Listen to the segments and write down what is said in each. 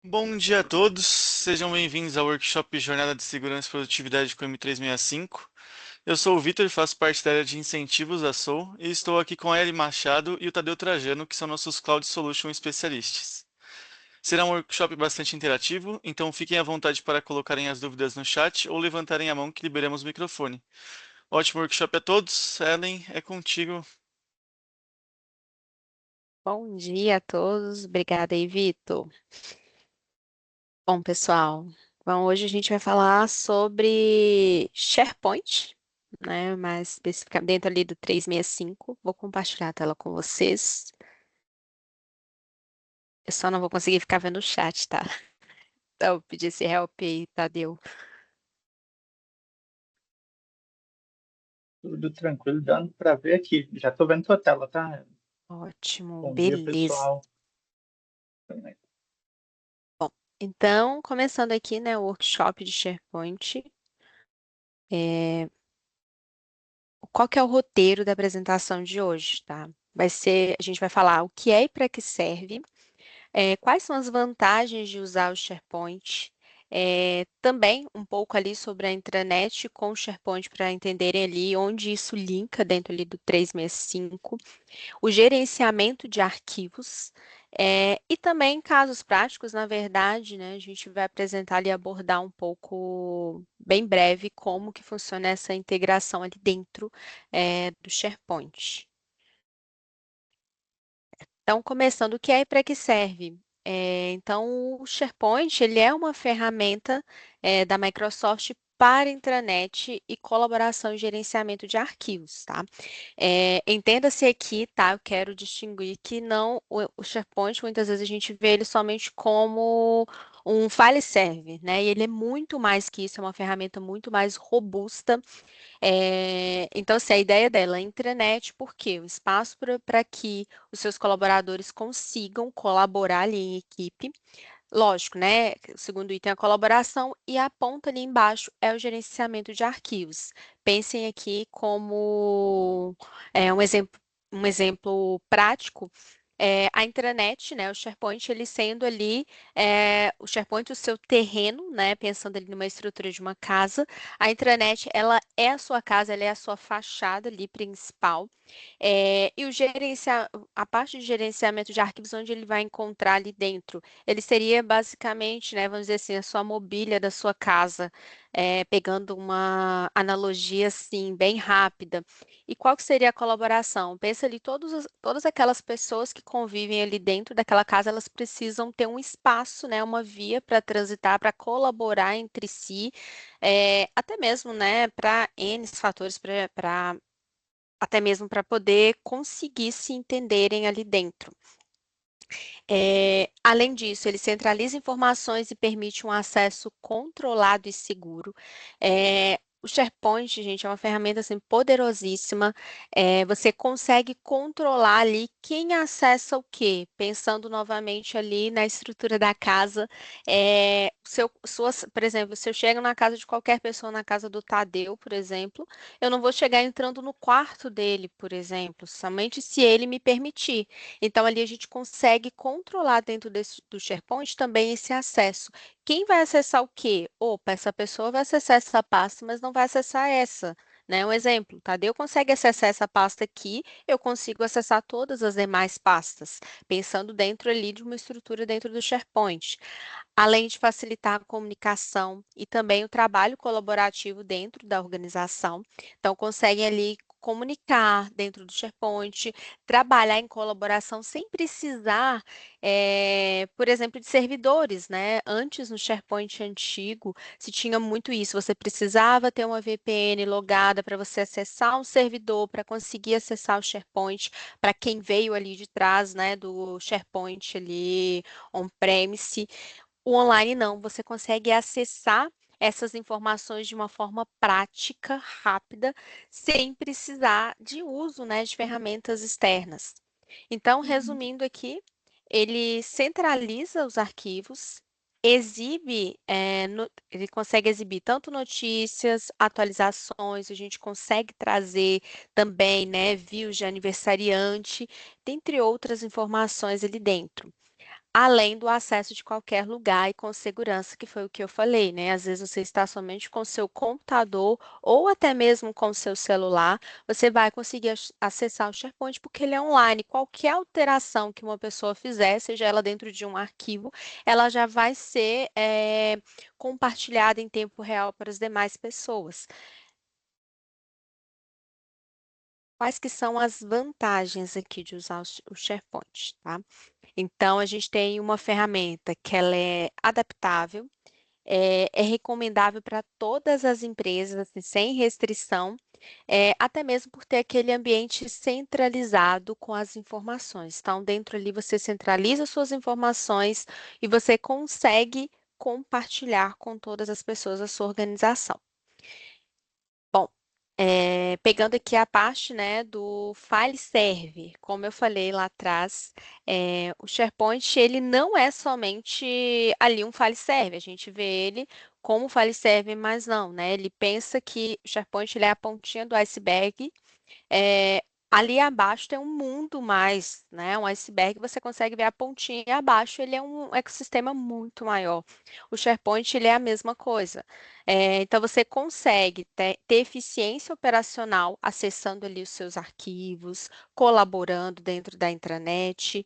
Bom dia a todos, sejam bem-vindos ao workshop Jornada de Segurança e Produtividade com M365. Eu sou o Vitor e faço parte da área de incentivos da Soul e estou aqui com a Eli Machado e o Tadeu Trajano, que são nossos Cloud Solution especialistas. Será um workshop bastante interativo, então fiquem à vontade para colocarem as dúvidas no chat ou levantarem a mão que liberamos o microfone. Ótimo workshop a todos. Ellen, é contigo. Bom dia a todos, obrigada aí, Vitor. Bom, pessoal, hoje a gente vai falar sobre SharePoint, né, mais especificamente dentro ali do 365. Vou compartilhar a tela com vocês. Eu só não vou conseguir ficar vendo o chat, tá? Então, eu pedi esse help aí, Tadeu. Tudo tranquilo, dando para ver aqui. Já estou vendo tua tela, tá? Ótimo, Bom dia, beleza. pessoal. Então, começando aqui, né, o workshop de SharePoint. Qual que é o roteiro da apresentação de hoje, tá? A gente vai falar o que é e para que serve, quais são as vantagens de usar o SharePoint, também um pouco ali sobre a intranet com o SharePoint para entenderem ali onde isso linka dentro ali do 365, o gerenciamento de arquivos, e também casos práticos, na verdade, né? A gente vai apresentar ali, abordar um pouco, bem breve, como que funciona essa integração ali dentro, do SharePoint. Então, começando, o que é e para que serve? Então, o SharePoint, ele é uma ferramenta, da Microsoft para intranet e colaboração e gerenciamento de arquivos, tá? Entenda-se aqui, tá? Eu quero distinguir que não, o SharePoint, muitas vezes a gente vê ele somente como um file server, né? E ele é muito mais que isso, é uma ferramenta muito mais robusta. Então, assim, a ideia dela é a intranet, porque o espaço para que os seus colaboradores consigam colaborar ali em equipe. Lógico, né? O segundo item é a colaboração e a ponta ali embaixo é o gerenciamento de arquivos. Pensem aqui como um exemplo prático. A intranet, né, o SharePoint, ele sendo ali, o SharePoint, o seu terreno, né, pensando ali numa estrutura de uma casa, a intranet, ela é a sua casa, ela é a sua fachada ali principal, e a parte de gerenciamento de arquivos, onde ele vai encontrar ali dentro, ele seria basicamente, né, vamos dizer assim, a sua mobília da sua casa, pegando uma analogia assim, bem rápida. E qual que seria a colaboração? Pensa ali, todas aquelas pessoas que convivem ali dentro daquela casa, elas precisam ter um espaço, né, uma via para transitar, para colaborar entre si, até mesmo, né, para N fatores, até mesmo para poder conseguir se entenderem ali dentro. Além disso, ele centraliza informações e permite um acesso controlado e seguro. O SharePoint, gente, é uma ferramenta assim, poderosíssima. Você consegue controlar ali quem acessa o quê, pensando novamente ali na estrutura da casa. Por exemplo, se eu chego na casa de qualquer pessoa, na casa do Tadeu, por exemplo, eu não vou chegar entrando no quarto dele, por exemplo, somente se ele me permitir. Então, ali a gente consegue controlar dentro do SharePoint também esse acesso. Quem vai acessar o quê? Opa, essa pessoa vai acessar essa pasta, mas não vai acessar essa. Né? Um exemplo, Tadeu consegue acessar essa pasta aqui, eu consigo acessar todas as demais pastas, pensando dentro ali de uma estrutura dentro do SharePoint, além de facilitar a comunicação e também o trabalho colaborativo dentro da organização. Então, conseguem ali comunicar dentro do SharePoint, trabalhar em colaboração sem precisar, por exemplo, de servidores, né? Antes, no SharePoint antigo, se tinha muito isso. Você precisava ter uma VPN logada para você acessar um servidor, para conseguir acessar o SharePoint, para quem veio ali de trás, né, do SharePoint ali on-premise. O online não, você consegue acessar essas informações de uma forma prática, rápida, sem precisar de uso, né, de ferramentas externas. Então, resumindo aqui, ele centraliza os arquivos, ele consegue exibir tanto notícias, atualizações, a gente consegue trazer também, né, views de aniversariante, dentre outras informações ali dentro, além do acesso de qualquer lugar e com segurança, que foi o que eu falei, né? Às vezes você está somente com o seu computador ou até mesmo com o seu celular, você vai conseguir acessar o SharePoint porque ele é online. Qualquer alteração que uma pessoa fizer, seja ela dentro de um arquivo, ela já vai ser compartilhada em tempo real para as demais pessoas. Quais que são as vantagens aqui de usar o SharePoint, tá? Então, a gente tem uma ferramenta que ela é adaptável, é recomendável para todas as empresas, assim, sem restrição, até mesmo por ter aquele ambiente centralizado com as informações. Então, dentro ali você centraliza suas informações e você consegue compartilhar com todas as pessoas da sua organização. Bom, pegando aqui a parte, né, do file server, como eu falei lá atrás, o SharePoint ele não é somente ali um file server, a gente vê ele como file server, mas não, né? Ele pensa que o SharePoint ele é a pontinha do iceberg, é, ali abaixo tem um mundo mais, né? Um iceberg, você consegue ver a pontinha e abaixo ele é um ecossistema muito maior. O SharePoint ele é a mesma coisa. Então você consegue ter eficiência operacional acessando ali os seus arquivos, colaborando dentro da intranet,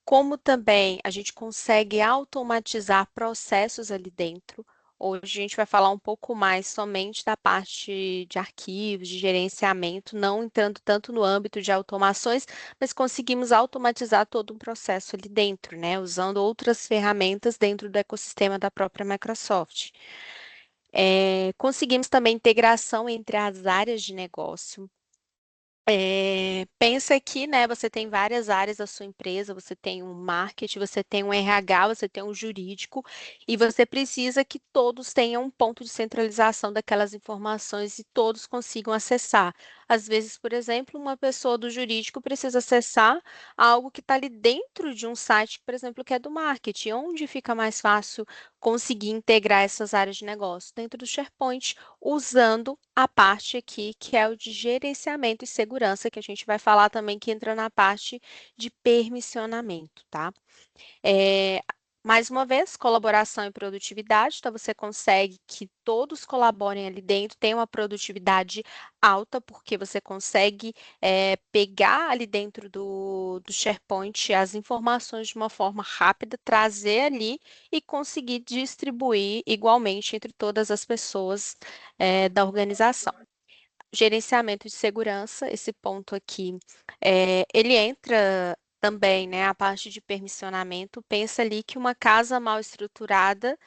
como também a gente consegue automatizar processos ali dentro. Hoje a gente vai falar um pouco mais somente da parte de arquivos, de gerenciamento, não entrando tanto no âmbito de automações, mas conseguimos automatizar todo um processo ali dentro, né? Usando outras ferramentas dentro do ecossistema da própria Microsoft. Conseguimos também integração entre as áreas de negócio. Pensa que, né, você tem várias áreas da sua empresa, você tem um marketing, você tem um RH, você tem um jurídico, e você precisa que todos tenham um ponto de centralização daquelas informações e todos consigam acessar. Às vezes, por exemplo, uma pessoa do jurídico precisa acessar algo que está ali dentro de um site, por exemplo, que é do marketing, onde fica mais fácil conseguir integrar essas áreas de negócio dentro do SharePoint usando a parte aqui que é o de gerenciamento e segurança, que a gente vai falar também que entra na parte de permissionamento, tá? É, Mais uma vez, colaboração e produtividade, então você consegue que todos colaborem ali dentro, tenha uma produtividade alta, porque você consegue pegar ali dentro do SharePoint as informações de uma forma rápida, trazer ali e conseguir distribuir igualmente entre todas as pessoas da organização. Gerenciamento de segurança, esse ponto aqui, ele entra também, né, a parte de permissionamento. Pensa ali que uma casa mal estruturada,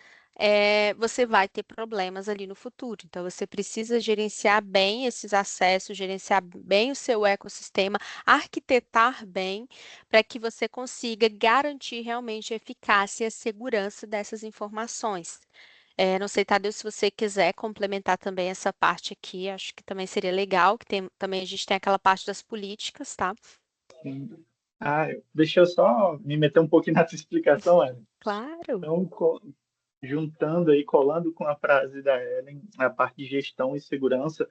você vai ter problemas ali no futuro. Então, você precisa gerenciar bem esses acessos, gerenciar bem o seu ecossistema, arquitetar bem, para que você consiga garantir realmente a eficácia e a segurança dessas informações. Não sei, Tadeu, se você quiser complementar também essa parte aqui, acho que também seria legal, que também a gente tem aquela parte das políticas, tá? Sim. Deixa eu só me meter um pouquinho nessa explicação, Ellen. Claro. Então, juntando aí, colando com a frase da Ellen, a parte de gestão e segurança,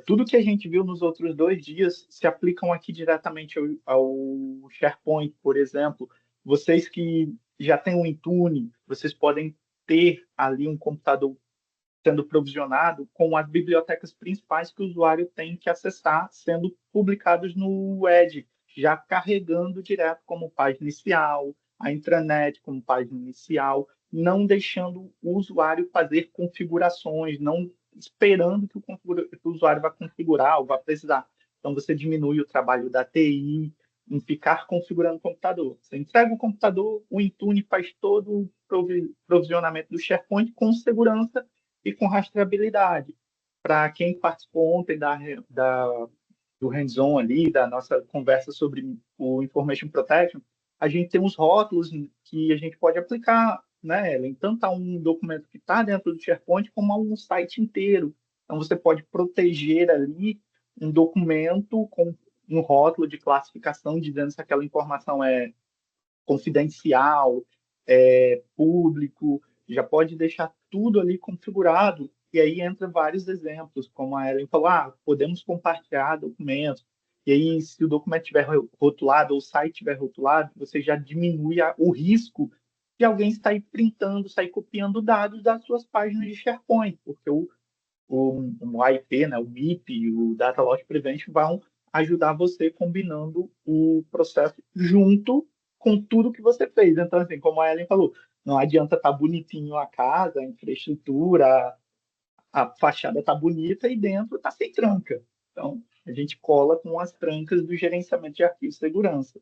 tudo que a gente viu nos outros 2 dias se aplicam aqui diretamente ao SharePoint, por exemplo. Vocês que já têm um Intune, vocês podem ter ali um computador sendo provisionado com as bibliotecas principais que o usuário tem que acessar, sendo publicados no Edge, já carregando direto como página inicial, a intranet como página inicial, não deixando o usuário fazer configurações, não esperando que que o usuário vá configurar ou vá precisar. Então, você diminui o trabalho da TI em ficar configurando o computador. Você entrega o computador, o Intune faz todo o provisionamento do SharePoint com segurança e com rastreabilidade. Para quem participou ontem do hands-on ali, da nossa conversa sobre o Information Protection, a gente tem uns rótulos que a gente pode aplicar, né, Ellen? Tanto a um documento que está dentro do SharePoint, como a um site inteiro. Então, você pode proteger ali um documento com um rótulo de classificação, dizendo se aquela informação é confidencial, público, já pode deixar tudo ali configurado. E aí entra vários exemplos, como a Ellen falou, podemos compartilhar documentos. E aí, se o documento estiver rotulado ou o site estiver rotulado, você já diminui o risco de alguém sair printando, sair copiando dados das suas páginas de SharePoint, porque o AIP, né, o MIP e o Data Loss Prevention vão ajudar você combinando o processo junto com tudo que você fez. Então, assim, como a Ellen falou, não adianta estar bonitinho a casa, a infraestrutura, a fachada tá bonita e dentro tá sem tranca. Então, a gente cola com as trancas do gerenciamento de arquivos de segurança.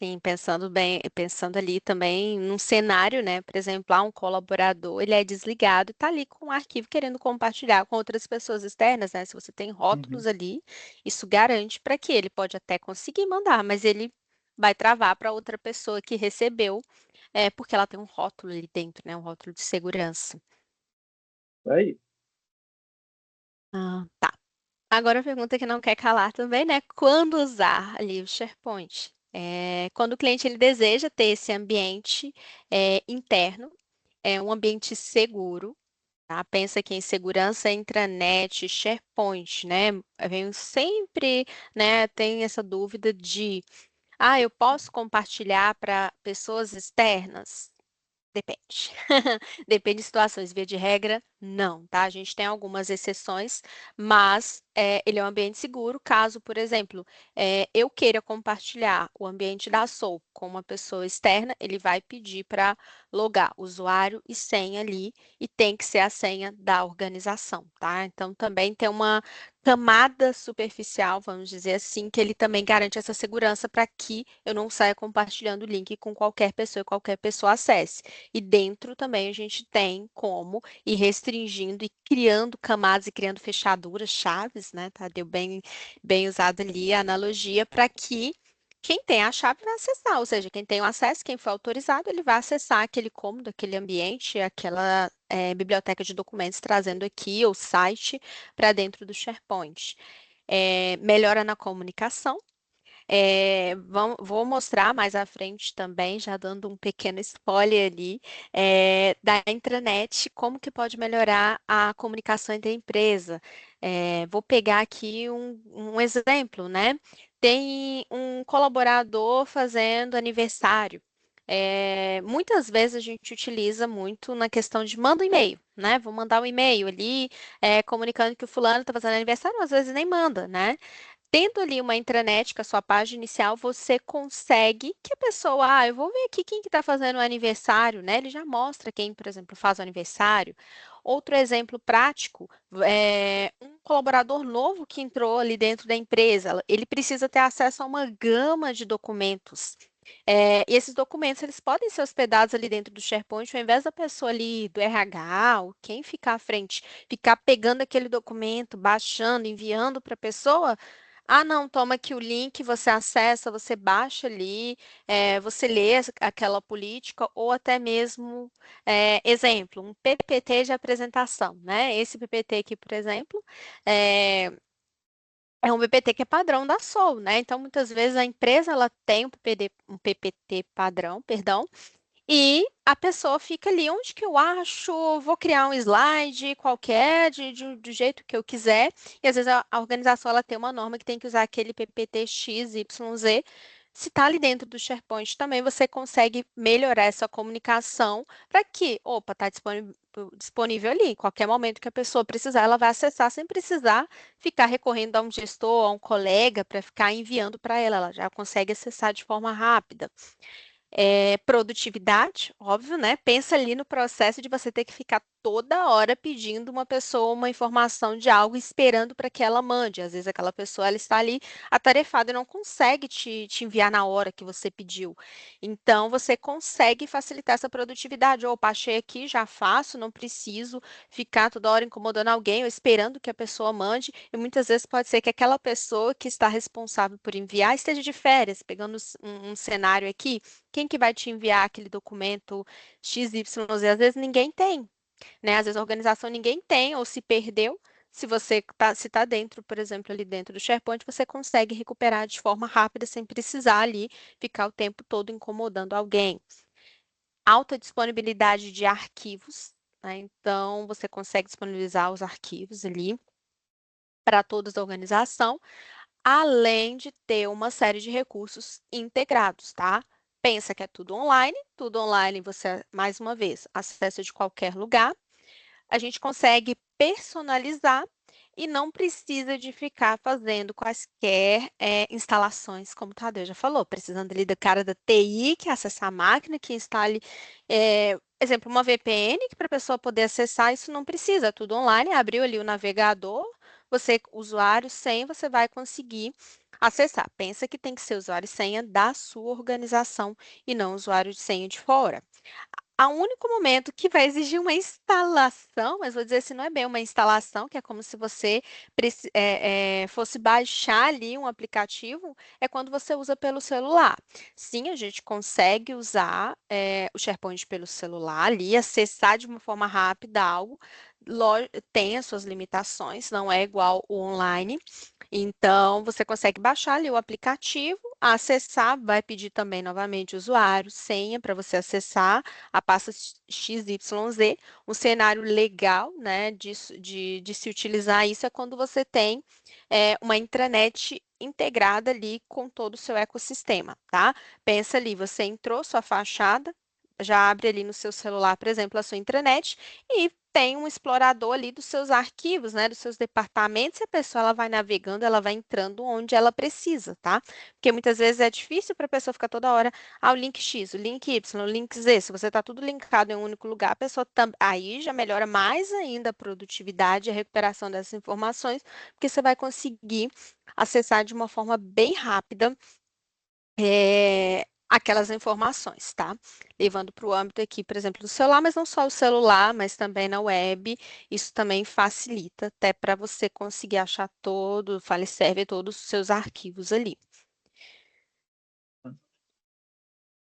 Sim, pensando bem, pensando ali também num cenário, né? Por exemplo, um colaborador, ele é desligado e está ali com um arquivo querendo compartilhar com outras pessoas externas, né? Se você tem rótulos Uhum. ali, isso garante para que ele pode até conseguir mandar, mas ele vai travar para outra pessoa que recebeu, porque ela tem um rótulo ali dentro, né? Um rótulo de segurança. Aí. Tá. Agora a pergunta que não quer calar também, né? Quando usar ali o SharePoint? Quando o cliente ele deseja ter esse ambiente interno, um ambiente seguro, tá? Pensa que em segurança intranet, SharePoint, né? Vem sempre, né? Tem essa dúvida de, eu posso compartilhar para pessoas externas? Depende. Depende de situações. Via de regra, não, tá? A gente tem algumas exceções, mas ele é um ambiente seguro caso, por exemplo, eu queira compartilhar o ambiente da Soul com uma pessoa externa, ele vai pedir para logar usuário e senha ali, e tem que ser a senha da organização, tá? Então, também tem uma camada superficial, vamos dizer assim, que ele também garante essa segurança para que eu não saia compartilhando o link com qualquer pessoa e qualquer pessoa acesse. E dentro também a gente tem como ir restringindo e criando camadas e criando fechaduras, chaves, chaves, né? Tá? Deu bem usado ali a analogia para que quem tem a chave vai acessar, ou seja, quem tem o acesso, quem for autorizado, ele vai acessar aquele cômodo, aquele ambiente, aquela biblioteca de documentos, trazendo aqui o site para dentro do SharePoint. Melhora na comunicação. Vou mostrar mais à frente também, já dando um pequeno spoiler ali, da intranet, como que pode melhorar a comunicação entre a empresa. Vou pegar aqui um exemplo, né? Tem um colaborador fazendo aniversário. Muitas vezes a gente utiliza muito na questão de manda um e-mail, né? Vou mandar um e-mail ali, comunicando que o fulano está fazendo aniversário, às vezes nem manda, né? Tendo ali uma intranet com a sua página inicial, você consegue que a pessoa, eu vou ver aqui quem que está fazendo o aniversário, né? Ele já mostra quem, por exemplo, faz o aniversário. Outro exemplo prático, um colaborador novo que entrou ali dentro da empresa, ele precisa ter acesso a uma gama de documentos. E esses documentos, eles podem ser hospedados ali dentro do SharePoint, ao invés da pessoa ali do RH, ou quem ficar à frente, ficar pegando aquele documento, baixando, enviando para a pessoa, não, toma aqui o link, você acessa, você baixa ali, você lê aquela política, ou até mesmo, exemplo, um PPT de apresentação, né? Esse PPT aqui, por exemplo, é um PPT que é padrão da Sol, né? Então, muitas vezes a empresa ela tem um PPT padrão, perdão, e a pessoa fica ali, onde que eu acho? Vou criar um slide qualquer, do jeito que eu quiser. E às vezes a organização ela tem uma norma que tem que usar aquele PPT XYZ. Se está ali dentro do SharePoint também, você consegue melhorar essa comunicação para que, opa, está disponível ali. Em qualquer momento que a pessoa precisar, ela vai acessar sem precisar ficar recorrendo a um gestor, a um colega para ficar enviando para ela. Ela já consegue acessar de forma rápida. Produtividade, óbvio, né? Pensa ali no processo de você ter que ficar toda hora pedindo uma pessoa uma informação de algo, esperando para que ela mande. Às vezes aquela pessoa ela está ali atarefada e não consegue te enviar na hora que você pediu. Então, você consegue facilitar essa produtividade. Opa, achei aqui, já faço, não preciso ficar toda hora incomodando alguém ou esperando que a pessoa mande. E muitas vezes pode ser que aquela pessoa que está responsável por enviar esteja de férias, pegando um cenário aqui. Quem que vai te enviar aquele documento XYZ? Às vezes ninguém tem, né? Às vezes a organização ninguém tem ou se perdeu. Se está dentro, por exemplo, ali dentro do SharePoint, você consegue recuperar de forma rápida sem precisar ali ficar o tempo todo incomodando alguém. Alta disponibilidade de arquivos, né? Então, você consegue disponibilizar os arquivos ali para todos da organização, além de ter uma série de recursos integrados, tá? Pensa que é tudo online você, mais uma vez, acessa de qualquer lugar. A gente consegue personalizar e não precisa de ficar fazendo quaisquer instalações, como o Tadeu já falou, precisando ali da cara da TI, que acessa a máquina, que instale, exemplo, uma VPN, que para a pessoa poder acessar, isso não precisa, é tudo online, abriu ali o navegador, você, usuário, senha, você vai conseguir acessar. Pensa que tem que ser usuário e senha da sua organização e não usuário e senha de fora. O único momento que vai exigir uma instalação, mas vou dizer assim, não é bem uma instalação, que é como se você fosse baixar ali um aplicativo, é quando você usa pelo celular. Sim, a gente consegue usar o SharePoint pelo celular ali, acessar de uma forma rápida algo, tem as suas limitações, não é igual o online. Então, você consegue baixar ali o aplicativo, acessar, vai pedir também novamente usuário, senha para você acessar a pasta XYZ. Um cenário legal, né, de se utilizar isso é quando você tem uma intranet integrada ali com todo o seu ecossistema, tá? Pensa ali, você entrou, sua fachada, já abre ali no seu celular, por exemplo, a sua intranet e tem um explorador ali dos seus arquivos, né, dos seus departamentos, e a pessoa ela vai navegando, ela vai entrando onde ela precisa, tá? Porque muitas vezes é difícil para a pessoa ficar toda hora, o link X, o link Y, o link Z, se você está tudo linkado em um único lugar, a pessoa aí já melhora mais ainda a produtividade e a recuperação dessas informações, porque você vai conseguir acessar de uma forma bem rápida aquelas informações, tá? Levando para o âmbito aqui, por exemplo, do celular, mas não só o celular, mas também na web. Isso também facilita até para você conseguir achar todo o file server, todos os seus arquivos ali.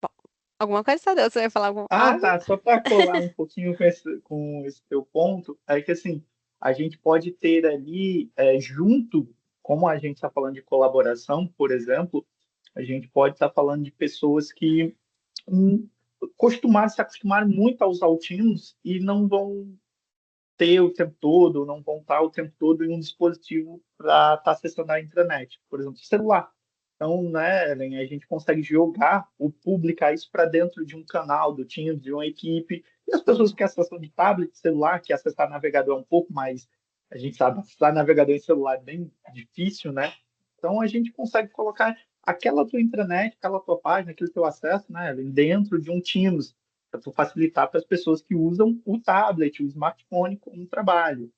Bom, alguma coisa, Tadeu? Você vai falar Ah, algo? tá. Só para colar um pouquinho com esse teu ponto, é que assim, a gente pode ter ali, junto, como a gente está falando de colaboração, por exemplo, a gente pode estar falando de pessoas que hum, se acostumaram muito a usar o Teams e não vão ter o tempo todo, não vão estar o tempo todo em um dispositivo para estar acessando a internet, por exemplo, celular. Então, né, Ellen, a gente consegue jogar ou publicar isso para dentro de um canal do Teams, de uma equipe. E as pessoas Uhum. que acessam de tablet, celular, que acessar navegador é um pouco mais, a gente sabe, acessar navegador em celular é bem difícil, né? Então, a gente consegue colocar aquela tua intranet, aquela tua página, aquele teu acesso, né, Ellen, dentro de um Teams para facilitar para as pessoas que usam o tablet, o smartphone como trabalho.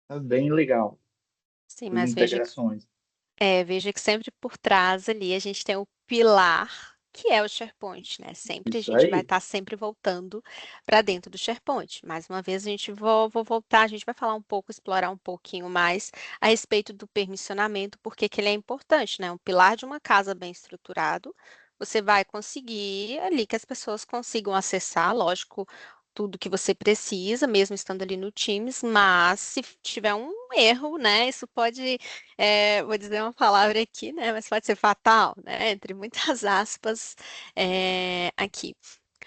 É bem legal, Sim, as mas integrações. veja que sempre por trás ali a gente tem o pilar, que é o SharePoint, né? Sempre a Isso gente vai aí. estar sempre voltando para dentro do SharePoint. Mais uma vez, a gente vou voltar, a gente vai falar um pouco, explorar um pouquinho mais a respeito do permissionamento, porque que ele é importante, né? Um pilar de uma casa bem estruturado. Você vai conseguir ali que as pessoas consigam acessar, lógico, tudo que você precisa, mesmo estando ali no Teams, mas se tiver um erro, né, isso pode vou dizer uma palavra aqui, né? Mas pode ser fatal, né? Entre muitas aspas, aqui.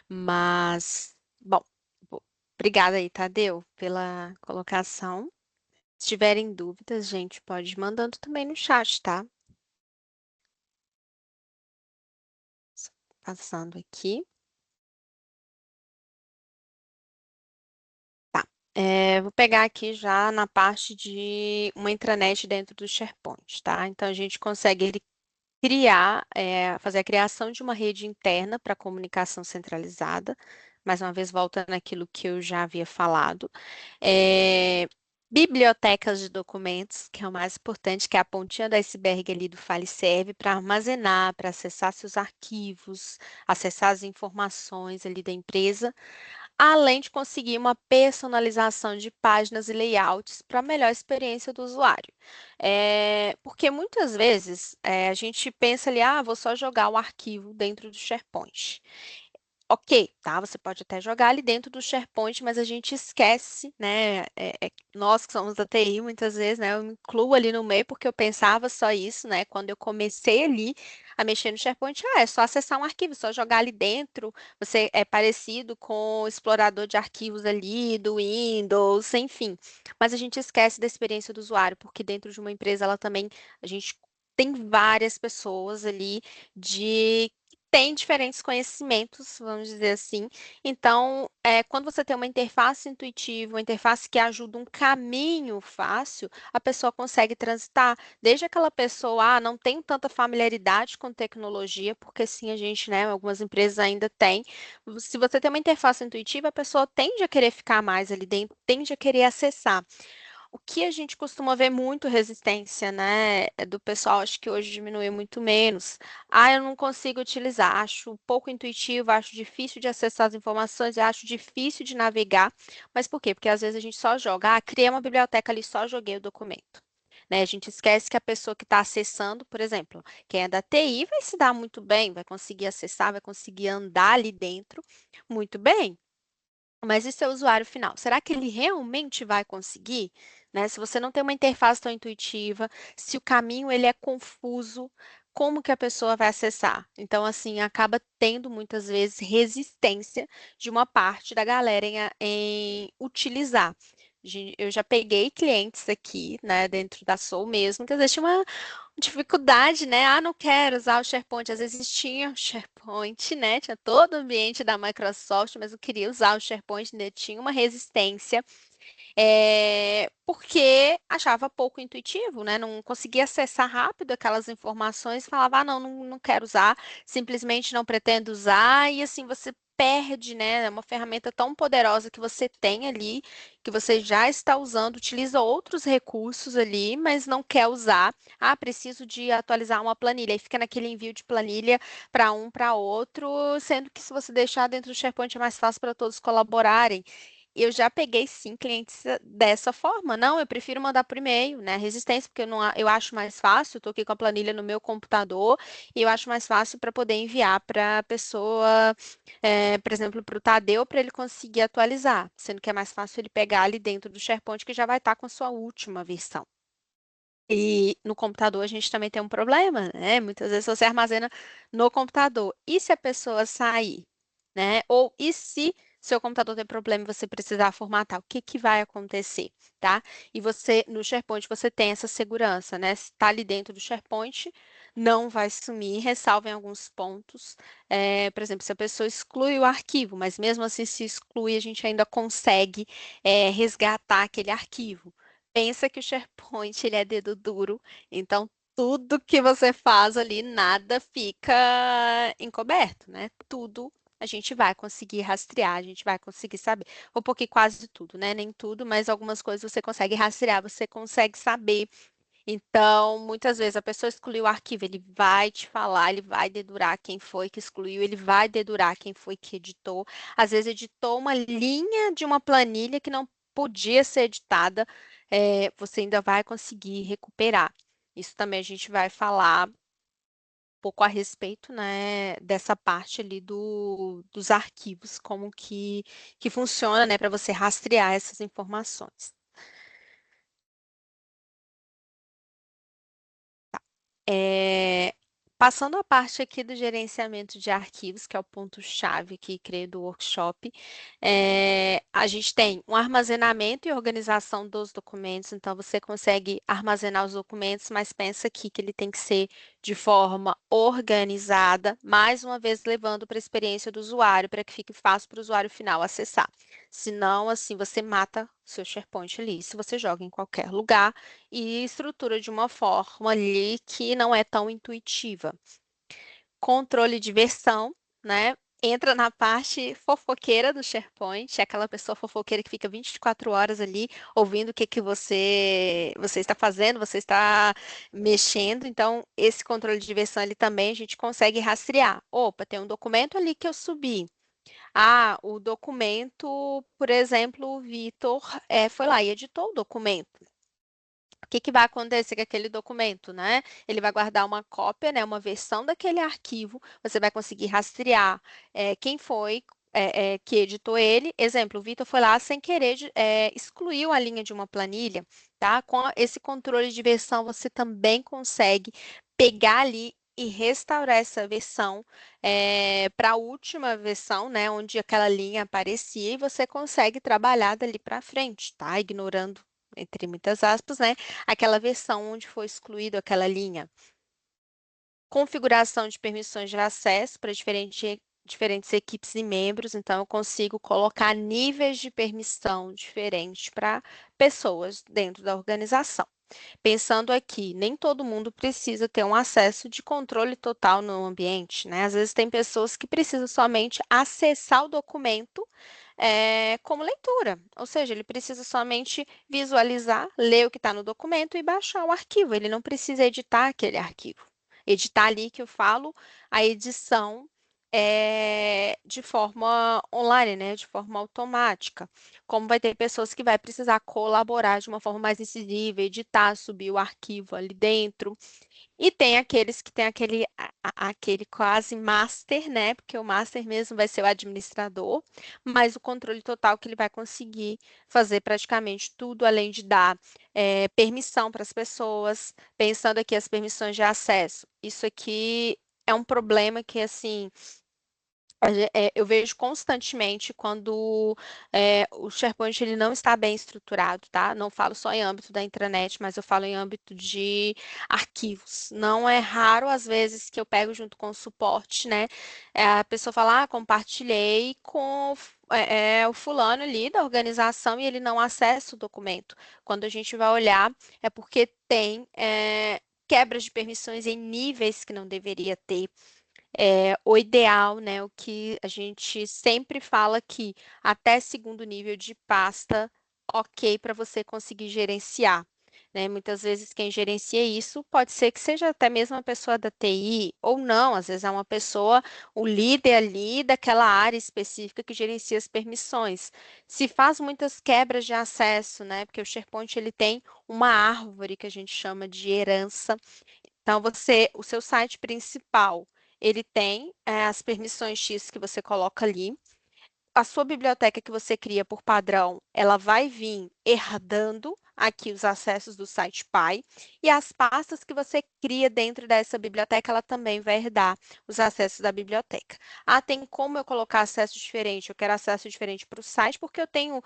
Mas, bom, obrigada aí, Tadeu, pela colocação. Se tiverem dúvidas, gente, pode ir mandando também no chat, tá? Só passando aqui. Tá. Vou pegar aqui já na parte de uma intranet dentro do SharePoint, tá? Então, a gente consegue fazer a criação de uma rede interna para comunicação centralizada. Mais uma vez, volta naquilo que eu já havia falado. É, bibliotecas de documentos, que é o mais importante, que é a pontinha do iceberg ali do File serve para armazenar, para acessar seus arquivos, acessar as informações ali da empresa, além de conseguir uma personalização de páginas e layouts para melhor experiência do usuário. Porque muitas vezes a gente pensa ali, vou só jogar o arquivo dentro do SharePoint. Ok, tá? Você pode até jogar ali dentro do SharePoint, mas a gente esquece, né? Nós que somos da TI, muitas vezes, né? Eu me incluo ali no meio porque eu pensava só isso, né? Quando eu comecei ali a mexer no SharePoint, é só acessar um arquivo, só jogar ali dentro. Você é parecido com o explorador de arquivos ali do Windows, enfim. Mas a gente esquece da experiência do usuário, porque dentro de uma empresa ela também a gente tem várias pessoas ali de tem diferentes conhecimentos, vamos dizer assim. Então, quando você tem uma interface intuitiva, uma interface que ajuda um caminho fácil, a pessoa consegue transitar. Desde aquela pessoa, não tem tanta familiaridade com tecnologia, porque sim, a gente, né, algumas empresas ainda têm. Se você tem uma interface intuitiva, a pessoa tende a querer ficar mais ali dentro, tende a querer acessar. O que a gente costuma ver muito resistência, né, do pessoal, acho que hoje diminui muito menos. Eu não consigo utilizar, acho pouco intuitivo, acho difícil de acessar as informações, acho difícil de navegar. Mas por quê? Porque às vezes a gente só joga, criei uma biblioteca ali, só joguei o documento. Né? A gente esquece que a pessoa que está acessando, por exemplo, quem é da TI vai se dar muito bem, vai conseguir acessar, vai conseguir andar ali dentro muito bem. Mas e seu usuário final? Será que ele realmente vai conseguir? Né? Se você não tem uma interface tão intuitiva, se o caminho ele é confuso, como que a pessoa vai acessar? Então, assim, acaba tendo muitas vezes resistência de uma parte da galera em utilizar. Eu já peguei clientes aqui, né, dentro da Soul mesmo, que às vezes tinha uma dificuldade, né? Não quero usar o SharePoint. Às vezes tinha o SharePoint, né? Tinha todo o ambiente da Microsoft, mas eu queria usar o SharePoint, ainda tinha uma resistência, porque achava pouco intuitivo, né? Não conseguia acessar rápido aquelas informações, falava, não quero usar, simplesmente não pretendo usar, e assim você perde, né? É uma ferramenta tão poderosa que você tem ali, que você já está usando, utiliza outros recursos ali, mas não quer usar. Ah, preciso de atualizar uma planilha. Aí fica naquele envio de planilha para um para outro, sendo que se você deixar dentro do SharePoint é mais fácil para todos colaborarem. Eu já peguei sim clientes dessa forma. Não, eu prefiro mandar por e-mail, né? Resistência, porque eu acho mais fácil, estou aqui com a planilha no meu computador e eu acho mais fácil para poder enviar para a pessoa, por exemplo, para o Tadeu, para ele conseguir atualizar, sendo que é mais fácil ele pegar ali dentro do SharePoint que já vai estar com a sua última versão. E no computador a gente também tem um problema, né? Muitas vezes você armazena no computador. E se a pessoa sair, né? Ou e se seu computador tem problema e você precisar formatar, o que que vai acontecer, tá? E você, no SharePoint, você tem essa segurança, né? Se está ali dentro do SharePoint, não vai sumir, ressalva em alguns pontos. Por exemplo, se a pessoa exclui o arquivo, mas mesmo assim, se exclui, a gente ainda consegue, resgatar aquele arquivo. Pensa que o SharePoint ele é dedo duro, então tudo que você faz ali, nada fica encoberto, né? Tudo a gente vai conseguir rastrear, a gente vai conseguir saber. Um pouquinho quase tudo, né? Nem tudo, mas algumas coisas você consegue rastrear, você consegue saber. Então, muitas vezes a pessoa excluiu o arquivo, ele vai te falar, ele vai dedurar quem foi que excluiu, ele vai dedurar quem foi que editou. Às vezes editou uma linha de uma planilha que não podia ser editada, você ainda vai conseguir recuperar. Isso também a gente vai falar um pouco a respeito, né, dessa parte ali dos arquivos, como que funciona, né, para você rastrear essas informações. É, passando a parte aqui do gerenciamento de arquivos, que é o ponto-chave aqui, creio, do workshop, a gente tem um armazenamento e organização dos documentos, então você consegue armazenar os documentos, mas pensa aqui que ele tem que ser de forma organizada, mais uma vez levando para a experiência do usuário, para que fique fácil para o usuário final acessar. Senão, assim, você mata seu SharePoint ali, se você joga em qualquer lugar e estrutura de uma forma ali que não é tão intuitiva. Controle de versão, né? Entra na parte fofoqueira do SharePoint, é aquela pessoa fofoqueira que fica 24 horas ali ouvindo o que que você está fazendo, você está mexendo. Então, esse controle de versão ali também a gente consegue rastrear. Opa, tem um documento ali que eu subi. Ah, o documento, por exemplo, o Vitor foi lá e editou o documento. O que que vai acontecer com aquele documento, né? Ele vai guardar uma cópia, né, uma versão daquele arquivo, você vai conseguir rastrear quem foi que editou ele. Exemplo, o Vitor foi lá sem querer, excluiu a linha de uma planilha, tá? Esse controle de versão, você também consegue pegar ali e restaurar essa versão para a última versão, né, onde aquela linha aparecia, e você consegue trabalhar dali para frente, tá? Ignorando, entre muitas aspas, né, aquela versão onde foi excluído aquela linha. Configuração de permissões de acesso para diferentes equipes e membros, então eu consigo colocar níveis de permissão diferentes para pessoas dentro da organização. Pensando aqui, nem todo mundo precisa ter um acesso de controle total no ambiente, né? Às vezes tem pessoas que precisam somente acessar o documento como leitura, ou seja, ele precisa somente visualizar, ler o que está no documento e baixar o arquivo. Ele não precisa editar aquele arquivo. Editar ali que eu falo, a edição de forma online, né? De forma automática. Como vai ter pessoas que vai precisar colaborar de uma forma mais incisiva, editar, subir o arquivo ali dentro. E tem aqueles que tem aquele quase master, né? Porque o master mesmo vai ser o administrador, mas o controle total que ele vai conseguir fazer praticamente tudo, além de dar permissão para as pessoas, pensando aqui as permissões de acesso. Isso aqui é um problema que, assim, eu vejo constantemente quando o SharePoint ele não está bem estruturado, tá? Não falo só em âmbito da intranet, mas eu falo em âmbito de arquivos. Não é raro, às vezes, que eu pego junto com o suporte, né? A pessoa fala, compartilhei com o fulano ali da organização e ele não acessa o documento. Quando a gente vai olhar, é porque tem quebras de permissões em níveis que não deveria ter. O ideal, né, o que a gente sempre fala que até segundo nível de pasta, ok para você conseguir gerenciar. Né? Muitas vezes quem gerencia isso pode ser que seja até mesmo uma pessoa da TI, ou não, às vezes é uma pessoa, o líder ali daquela área específica que gerencia as permissões. Se faz muitas quebras de acesso, né? Porque o SharePoint ele tem uma árvore que a gente chama de herança. Então, o seu site principal, ele tem as permissões X que você coloca ali. A sua biblioteca que você cria por padrão, ela vai vir herdando aqui os acessos do site pai e as pastas que você cria dentro dessa biblioteca, ela também vai herdar os acessos da biblioteca. Ah, tem como eu colocar acesso diferente? Eu quero acesso diferente para o site porque eu tenho,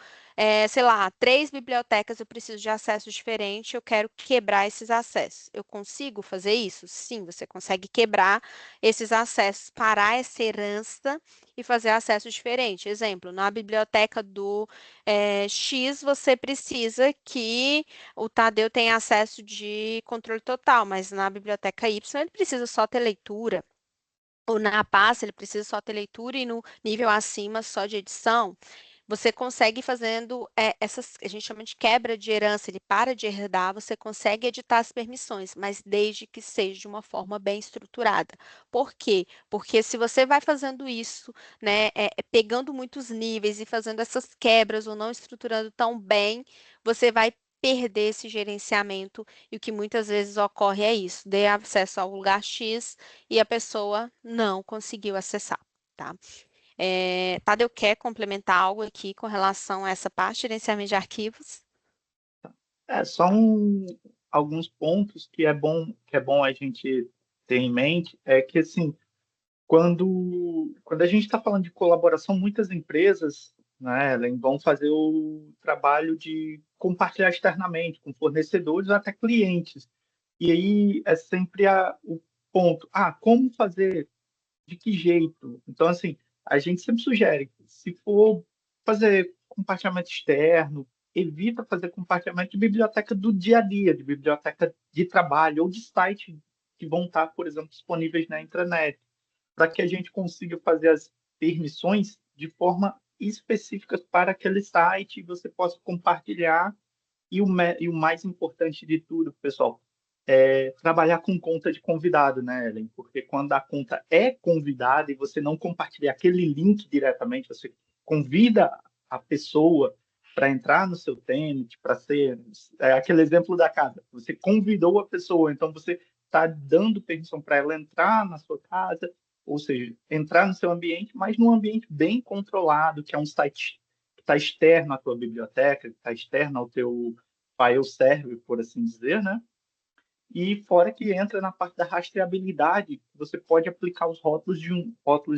sei lá, 3 bibliotecas, eu preciso de acesso diferente, eu quero quebrar esses acessos. Eu consigo fazer isso? Sim, você consegue quebrar esses acessos, parar essa herança e fazer acesso diferente. Exemplo, na biblioteca do X, você precisa que o Tadeu tenha acesso de controle total, mas na biblioteca Y, ele precisa só ter leitura. Ou na pasta, ele precisa só ter leitura e no nível acima só de edição. Você consegue ir fazendo essas, a gente chama de quebra de herança, ele para de herdar, você consegue editar as permissões, mas desde que seja de uma forma bem estruturada. Por quê? Porque se você vai fazendo isso, né, pegando muitos níveis e fazendo essas quebras ou não estruturando tão bem, você vai perder esse gerenciamento e o que muitas vezes ocorre é isso, dê acesso ao lugar X e a pessoa não conseguiu acessar, tá? Tadeu quer complementar algo aqui com relação a essa parte de gerenciamento de arquivos? Só alguns pontos que é bom a gente ter em mente é que, assim, quando a gente está falando de colaboração, muitas empresas, né, Ellen, vão fazer o trabalho de compartilhar externamente com fornecedores ou até clientes. E aí é sempre o ponto, como fazer, de que jeito? Então, assim, a gente sempre sugere, se for fazer compartilhamento externo, evita fazer compartilhamento de biblioteca do dia a dia, de biblioteca de trabalho ou de site que vão estar, por exemplo, disponíveis na intranet, para que a gente consiga fazer as permissões de forma específica para aquele site e você possa compartilhar. E o mais importante de tudo, pessoal, trabalhar com conta de convidado, né, Ellen? Porque quando a conta é convidada e você não compartilha aquele link diretamente, você convida a pessoa para entrar no seu tenant, para ser aquele exemplo da casa. Você convidou a pessoa, então você está dando permissão para ela entrar na sua casa, ou seja, entrar no seu ambiente, mas num ambiente bem controlado, que é um site que está externo à tua biblioteca, que está externo ao teu file server, por assim dizer, né? E fora que entra na parte da rastreabilidade, você pode aplicar os rótulos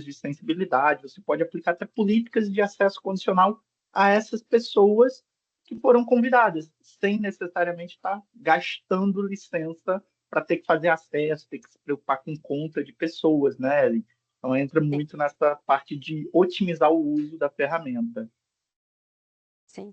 de sensibilidade, você pode aplicar até políticas de acesso condicional a essas pessoas que foram convidadas, sem necessariamente estar gastando licença para ter que fazer acesso, ter que se preocupar com conta de pessoas, né, Ellen? Então entra Sim, muito nessa parte de otimizar o uso da ferramenta. sim.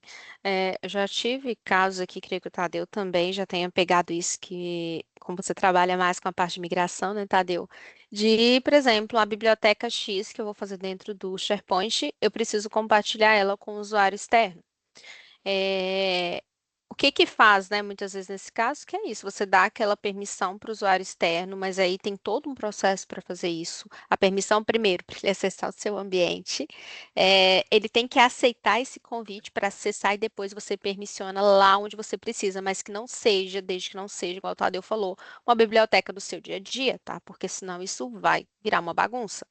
Eu já tive casos aqui, creio que o Tadeu também já tenha pegado isso, que como você trabalha mais com a parte de migração, né, Tadeu? De, por exemplo, a biblioteca X que eu vou fazer dentro do SharePoint, eu preciso compartilhar ela com o usuário externo. É, o que que faz, né, muitas vezes nesse caso, que é isso, você dá aquela permissão para o usuário externo, mas aí tem todo um processo para fazer isso. A permissão, primeiro, para ele acessar o seu ambiente, ele tem que aceitar esse convite para acessar e depois você permissiona lá onde você precisa, mas que não seja, desde que não seja, igual o Tadeu falou, uma biblioteca do seu dia a dia, tá? Porque senão isso vai virar uma bagunça.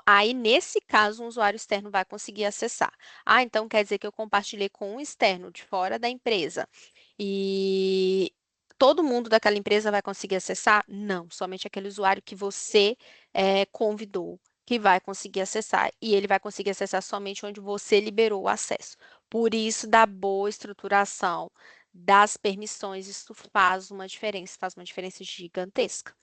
Aí, nesse caso, um usuário externo vai conseguir acessar. Então quer dizer que eu compartilhei com um externo de fora da empresa e todo mundo daquela empresa vai conseguir acessar? Não, somente aquele usuário que você convidou que vai conseguir acessar. E ele vai conseguir acessar somente onde você liberou o acesso. Por isso, da boa estruturação das permissões, isso faz uma diferença gigantesca.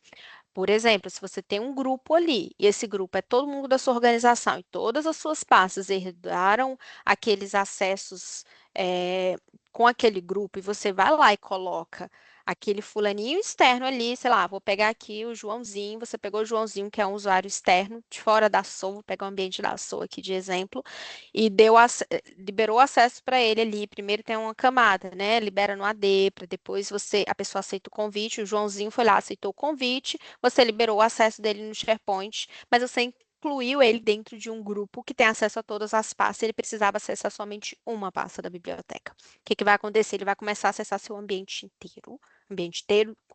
Por exemplo, se você tem um grupo ali, e esse grupo é todo mundo da sua organização, e todas as suas pastas herdaram aqueles acessos com aquele grupo, e você vai lá e coloca aquele fulaninho externo ali, sei lá, vou pegar aqui o Joãozinho, você pegou o Joãozinho, que é um usuário externo, de fora da SOA, vou pegar o ambiente da SOA aqui de exemplo, e liberou acesso para ele ali. Primeiro tem uma camada, né? Libera no AD, para depois a pessoa aceita o convite, o Joãozinho foi lá, aceitou o convite, você liberou o acesso dele no SharePoint, mas você incluiu ele dentro de um grupo que tem acesso a todas as pastas, ele precisava acessar somente uma pasta da biblioteca. O que que vai acontecer? Ele vai começar a acessar seu ambiente inteiro,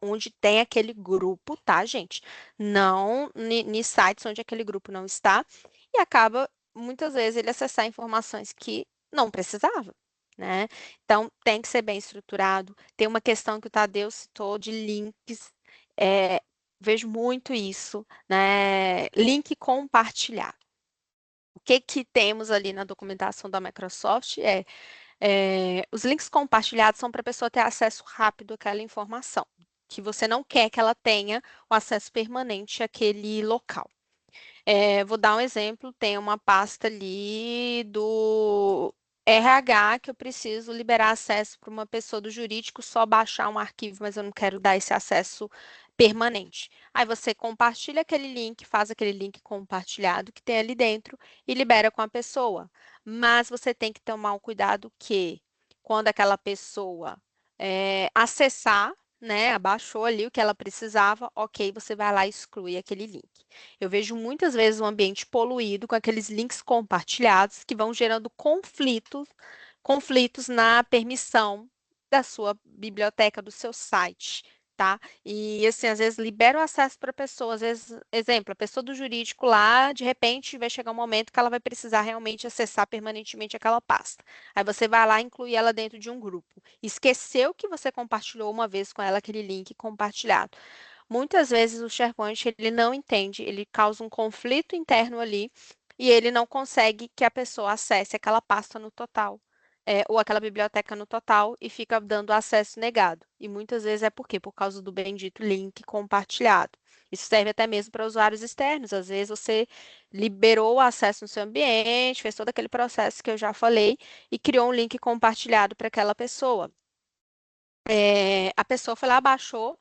onde tem aquele grupo, tá, gente? Não em sites onde aquele grupo não está, e acaba, muitas vezes, ele acessar informações que não precisava. Né? Então, tem que ser bem estruturado. Tem uma questão que o Tadeu citou de links. É, vejo muito isso, né? Link compartilhado. O que que temos ali na documentação da Microsoft os links compartilhados são para a pessoa ter acesso rápido àquela informação, que você não quer que ela tenha o acesso permanente àquele local. Vou dar um exemplo, tem uma pasta ali do RH que eu preciso liberar acesso para uma pessoa do jurídico só baixar um arquivo, mas eu não quero dar esse acesso permanente. Aí você compartilha aquele link, faz aquele link compartilhado que tem ali dentro e libera com a pessoa. Mas você tem que tomar um cuidado que quando aquela pessoa acessar, né, abaixou ali o que ela precisava, ok, você vai lá e exclui aquele link. Eu vejo muitas vezes um ambiente poluído com aqueles links compartilhados que vão gerando conflitos na permissão da sua biblioteca, do seu site, tá? E assim, às vezes libera o acesso para a pessoa, às vezes, exemplo, a pessoa do jurídico lá, de repente vai chegar um momento que ela vai precisar realmente acessar permanentemente aquela pasta. Aí você vai lá e inclui ela dentro de um grupo. Esqueceu que você compartilhou uma vez com ela aquele link compartilhado. Muitas vezes o SharePoint ele não entende, ele causa um conflito interno ali e ele não consegue que a pessoa acesse aquela pasta no total, ou aquela biblioteca no total e fica dando acesso negado. E muitas vezes é por quê? Por causa do bendito link compartilhado. Isso serve até mesmo para usuários externos. Às vezes você liberou o acesso no seu ambiente, fez todo aquele processo que eu já falei e criou um link compartilhado para aquela pessoa. A pessoa foi lá, baixou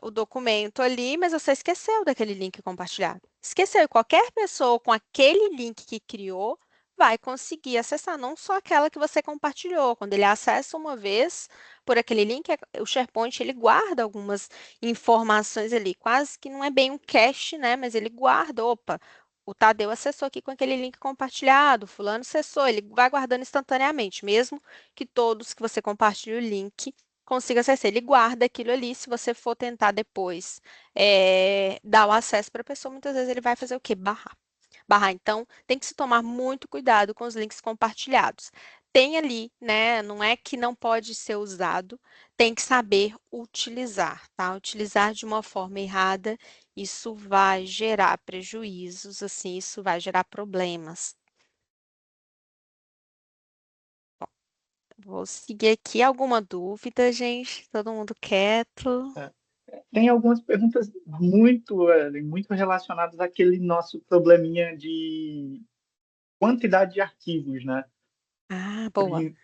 o documento ali, mas você esqueceu daquele link compartilhado. Esqueceu, e qualquer pessoa com aquele link que criou vai conseguir acessar, não só aquela que você compartilhou. Quando ele acessa uma vez por aquele link, o SharePoint ele guarda algumas informações ali, quase que não é bem um cache, né? Mas ele guarda, opa, o Tadeu acessou aqui com aquele link compartilhado, fulano acessou, ele vai guardando instantaneamente, mesmo que todos que você compartilhe o link consiga acessar. Ele guarda aquilo ali, se você for tentar depois dar o acesso para a pessoa, muitas vezes ele vai fazer o quê? Barrar. Barrar. Então, tem que se tomar muito cuidado com os links compartilhados. Tem ali, né? Não é que não pode ser usado, tem que saber utilizar, tá? Utilizar de uma forma errada, isso vai gerar prejuízos, assim, isso vai gerar problemas. Vou seguir aqui. Alguma dúvida, gente? Todo mundo quieto? É. Tem algumas perguntas muito relacionadas àquele nosso probleminha de quantidade de arquivos, né? Ah, boa. Pri-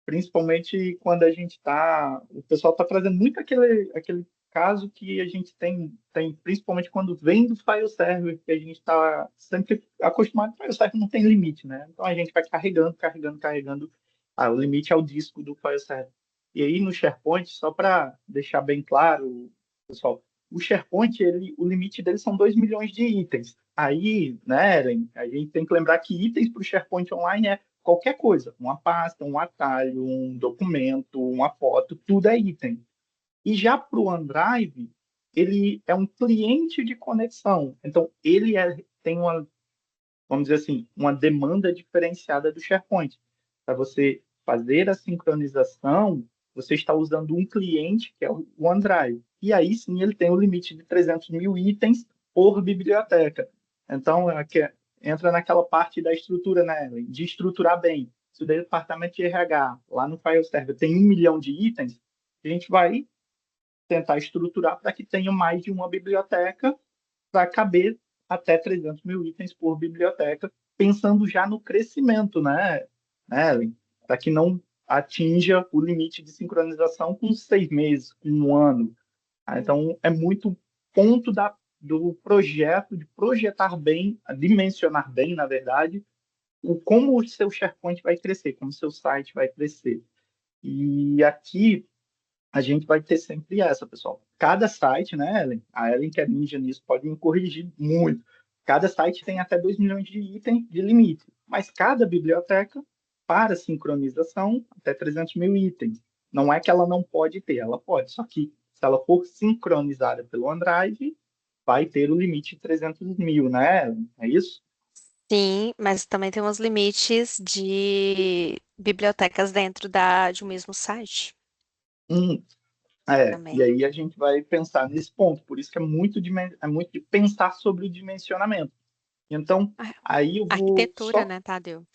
Principalmente quando a gente está. O pessoal está trazendo muito aquele caso que a gente tem, principalmente quando vem do file server, que a gente está sempre acostumado, o file server não tem limite, né? Então a gente vai carregando, carregando, carregando. O limite é o disco do file server. E aí no SharePoint, só para deixar bem claro, pessoal, o SharePoint, o limite dele são 2 milhões de itens. Aí, né, Eren, a gente tem que lembrar que itens para o SharePoint Online é qualquer coisa, uma pasta, um atalho, um documento, uma foto, tudo é item. E já para o OneDrive, ele é um cliente de conexão. Então, tem uma, vamos dizer assim, uma demanda diferenciada do SharePoint. Para você fazer a sincronização, você está usando um cliente, que é o OneDrive. E aí sim ele tem o limite de 300 mil itens por biblioteca. Então, entra naquela parte da estrutura, né, de estruturar bem. Se o departamento de RH, lá no file server, tem 1 milhão de itens, a gente vai tentar estruturar para que tenha mais de uma biblioteca para caber até 300 mil itens por biblioteca, pensando já no crescimento, né, Ellen? Para que não atinja o limite de sincronização com 6 meses, com um ano. Então, é muito ponto do projeto, de projetar bem, dimensionar bem, na verdade, como o seu SharePoint vai crescer, como o seu site vai crescer. E aqui a gente vai ter sempre essa, pessoal. Cada site, né, Ellen? A Ellen, que é ninja nisso, pode me corrigir muito. Cada site tem até 2 milhões de itens de limite, mas cada biblioteca, para sincronização, até 300 mil itens. Não é que ela não pode ter, ela pode, só que se ela for sincronizada pelo OneDrive, vai ter o limite de 300 mil, né, Ellen? É isso? Sim, mas também tem uns limites de bibliotecas dentro de um mesmo site Hum, e também. aí a gente vai pensar nesse ponto, por isso que é muito de pensar sobre o dimensionamento. Então, A aí eu vou arquitetura, só. né, Tadeu?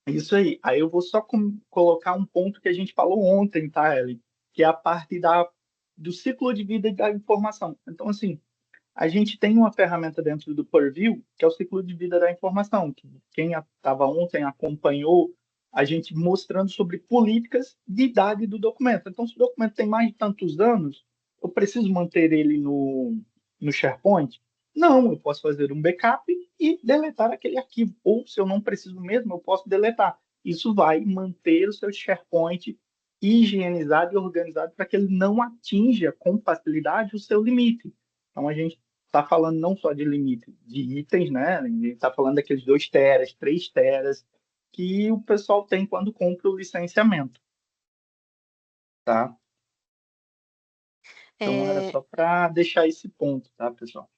Isso aí. Aí eu vou só colocar um ponto que a gente falou ontem, tá, Ellen? Que é a parte do ciclo de vida da informação. Então, assim, a gente tem uma ferramenta dentro do Purview, que é o ciclo de vida da informação, que quem estava ontem acompanhou a gente mostrando sobre políticas de idade do documento. Então, se o documento tem mais de tantos anos, eu preciso manter ele no SharePoint? Não, eu posso fazer um backup e deletar aquele arquivo. Ou, se eu não preciso mesmo, eu posso deletar. Isso vai manter o seu SharePoint higienizado e organizado para que ele não atinja com facilidade o seu limite. Então, a gente está falando não só de limite de itens, né? A gente está falando daqueles 2 teras, 3 teras que o pessoal tem quando compra o licenciamento, tá? Então, era É, só para deixar esse ponto, tá, pessoal?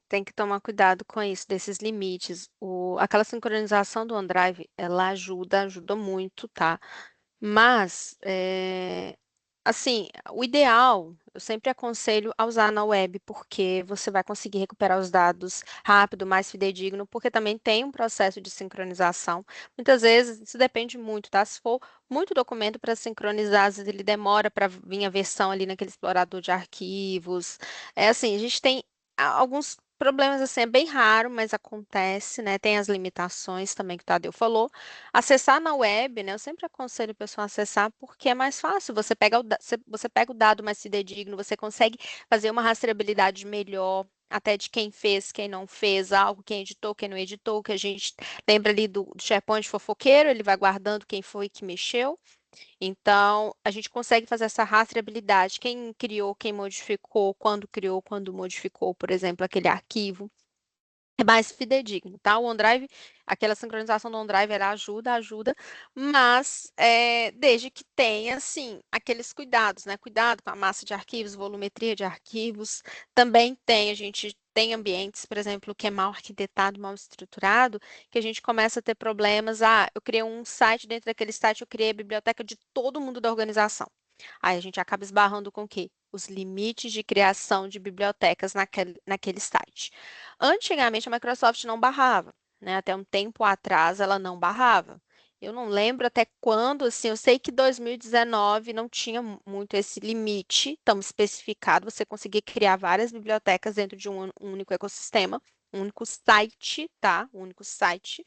tem que tomar cuidado com isso, desses limites. Aquela sincronização do OneDrive, ela ajuda muito, tá? Mas, assim, o ideal, eu sempre aconselho a usar na web, porque você vai conseguir recuperar os dados rápido, mais fidedigno, porque também tem um processo de sincronização. Muitas vezes, isso depende muito, tá? Se for muito documento para sincronizar, às vezes ele demora para vir a versão ali naquele explorador de arquivos. É assim, a gente tem alguns problemas, assim, é bem raro, mas acontece, né? Tem as limitações também que o Tadeu falou. Acessar na web, né? Eu sempre aconselho o pessoal a acessar porque é mais fácil. Você pega o dado mais fidedigno, você consegue fazer uma rastreabilidade melhor, até de quem fez, quem não fez algo, quem editou, quem não editou, que a gente lembra ali do SharePoint fofoqueiro, ele vai guardando quem foi que mexeu. Então, a gente consegue fazer essa rastreabilidade, quem criou, quem modificou, quando criou, quando modificou, por exemplo, aquele arquivo. É mais fidedigno, tá? O OneDrive, aquela sincronização do OneDrive, ela ajuda, mas desde que tenha, assim, aqueles cuidados, né? Cuidado com a massa de arquivos, volumetria de arquivos. Também a gente tem ambientes, por exemplo, que é mal arquitetado, mal estruturado, que a gente começa a ter problemas. Ah, eu criei um site, dentro daquele site eu criei a biblioteca de todo mundo da organização. Aí a gente acaba esbarrando com o quê? Os limites de criação de bibliotecas naquele site. Antigamente a Microsoft não barrava, né? Até um tempo atrás ela não barrava. Eu não lembro até quando, assim, eu sei que 2019 não tinha muito esse limite tão especificado, você conseguia criar várias bibliotecas dentro de um único ecossistema, um único site, tá? Um único site.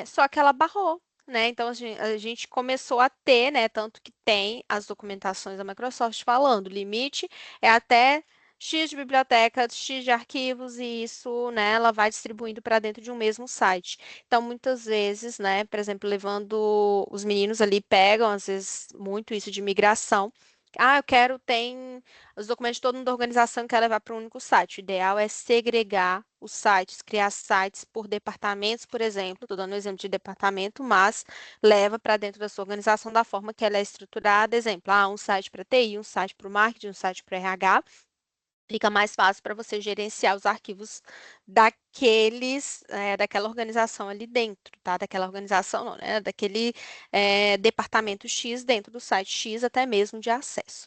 Só que ela barrou, né? Então a gente começou a ter, né? Tanto que tem as documentações da Microsoft falando, limite é até X de bibliotecas, X de arquivos, e isso, né, ela vai distribuindo para dentro de um mesmo site. Então, muitas vezes, né, por exemplo, levando os meninos ali, pegam, às vezes, muito isso de migração. Ah, tem os documentos de todo mundo da organização que quer levar para um único site. O ideal é segregar os sites, criar sites por departamentos, por exemplo. Estou dando um exemplo de departamento, mas leva para dentro da sua organização da forma que ela é estruturada. Exemplo, um site para TI, um site para o marketing, um site para RH. Fica mais fácil para você gerenciar os arquivos daquela organização ali dentro, tá? Daquela organização, não, né? Daquele departamento X dentro do site X, até mesmo de acesso.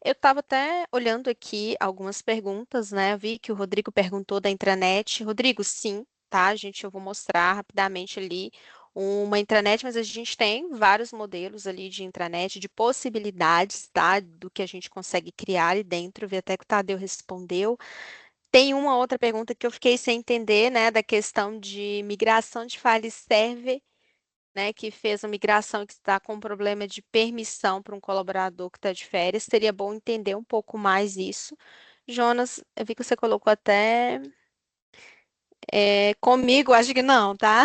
Eu estava até olhando aqui algumas perguntas, né? Eu vi que o Rodrigo perguntou da intranet. Rodrigo, sim, tá? Eu vou mostrar rapidamente ali uma intranet, mas a gente tem vários modelos ali de intranet, de possibilidades, tá? Do que a gente consegue criar ali dentro. Vi até que o Tadeu respondeu. Tem uma outra pergunta que eu fiquei sem entender, né? Da questão de migração de file server né, que fez uma migração e que está com um problema de permissão para um colaborador que está de férias. Seria bom entender um pouco mais isso. Jonas, eu vi que você colocou até comigo, acho que não, tá?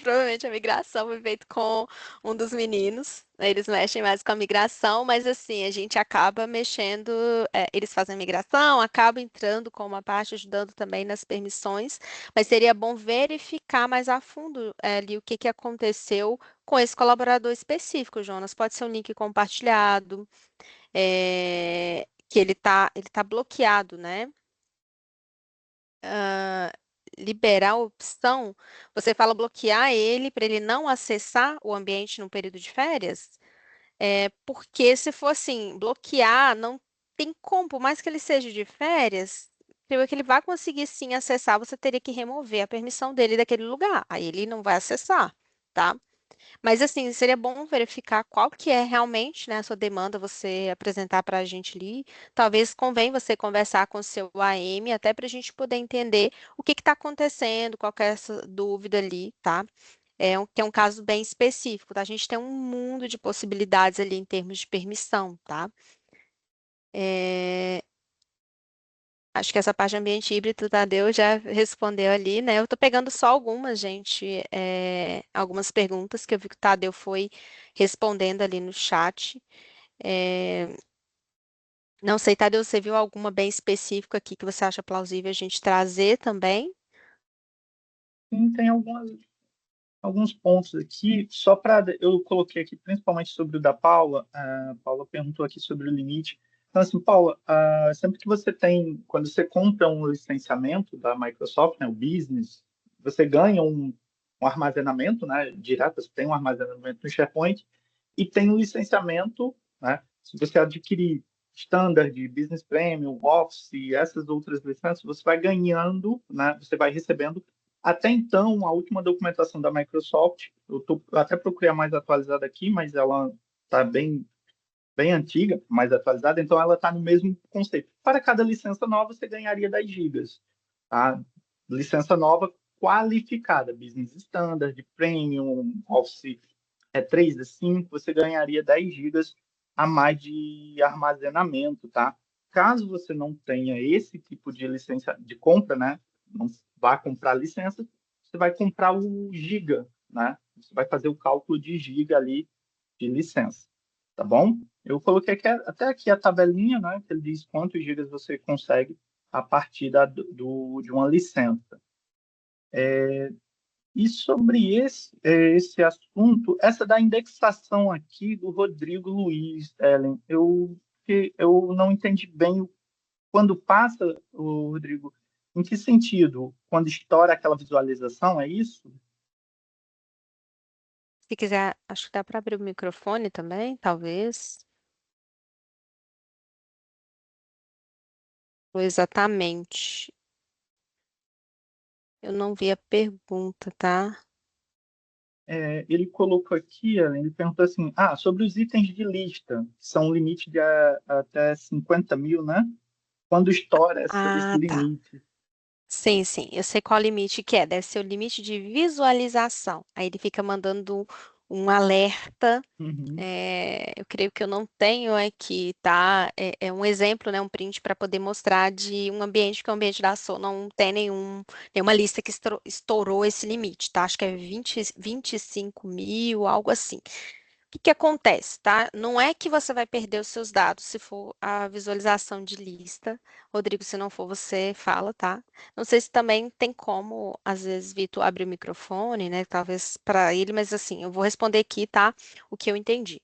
Provavelmente a migração foi feita com um dos meninos. Eles mexem mais com a migração, mas assim, a gente acaba mexendo, eles fazem a migração, acaba entrando com uma parte, ajudando também nas permissões, mas seria bom verificar mais a fundo, ali o que que aconteceu com esse colaborador específico, Jonas. Pode ser um link compartilhado, que ele tá bloqueado, né? ah, Liberar a opção, você fala bloquear ele para ele não acessar o ambiente no período de férias? Porque se for assim, bloquear, não tem como, por mais que ele seja de férias, creio que ele vai conseguir sim acessar, você teria que remover a permissão dele daquele lugar, aí ele não vai acessar, tá? Mas assim, seria bom verificar qual que é realmente, né, a sua demanda, você apresentar para a gente ali. Talvez convém você conversar com o seu AM, até para a gente poder entender o que está acontecendo, qual que é essa dúvida ali, tá? Que é um caso bem específico, tá? A gente tem um mundo de possibilidades ali em termos de permissão, tá? É, Acho que essa parte de ambiente híbrido, o Tadeu já respondeu ali, né? Eu tô pegando só algumas, gente, algumas perguntas que eu vi que o Tadeu foi respondendo ali no chat. É, não sei, Tadeu, você viu alguma bem específica aqui que você acha plausível a gente trazer também? Sim, tem alguns pontos aqui, só para eu coloquei aqui principalmente sobre o da Paula. A Paula perguntou aqui sobre o limite. Então, assim, Paula, sempre que você tem, quando você compra um licenciamento da Microsoft, né, o Business, você ganha um armazenamento, né, direto, você tem um armazenamento no SharePoint e tem um licenciamento, né, se você adquirir Standard, Business Premium, Office e essas outras licenças, você vai ganhando, né, você vai recebendo até então, a última documentação da Microsoft, eu até procurei a mais atualizada aqui, mas ela está bem antiga, mais atualizada, então ela está no mesmo conceito. Para cada licença nova, você ganharia 10 gigas. Tá? Licença nova qualificada, Business Standard, Premium, Office 3 a 5, você ganharia 10 gigas a mais de armazenamento, tá? Caso você não tenha esse tipo de licença de compra, né? Não vá comprar licença, você vai comprar o giga, né? Você vai fazer o cálculo de giga ali de licença, tá bom? Eu coloquei aqui, até aqui a tabelinha, né? Que ele diz quantos gigas você consegue a partir de uma licença. E sobre esse assunto, essa da indexação aqui do Rodrigo Luiz, Ellen, eu não entendi bem quando passa, o Rodrigo, em que sentido? Quando estoura aquela visualização, é isso? Se quiser, acho que dá para abrir o microfone também, talvez. Ou exatamente. Eu não vi a pergunta, tá? Ele colocou aqui, Ellen, ele perguntou assim, sobre os itens de lista, que são um limite de até 50 mil, né? Quando estoura esse Ah, tá. limite? Sim, sim, eu sei qual limite que é. Deve ser o limite de visualização. Aí ele fica mandando um alerta. Uhum. Eu creio que eu não tenho aqui, tá? É um exemplo, né? Um print para poder mostrar de um ambiente que o ambiente da SO não tem nenhuma lista que estourou esse limite, tá? Acho que é 25 mil, algo assim. O que que acontece, tá? Não é que você vai perder os seus dados se for a visualização de lista. Rodrigo, se não for, você fala, tá? Não sei se também tem como, às vezes, Vitor abrir o microfone, né? Talvez para ele, mas assim, eu vou responder aqui, tá? O que eu entendi.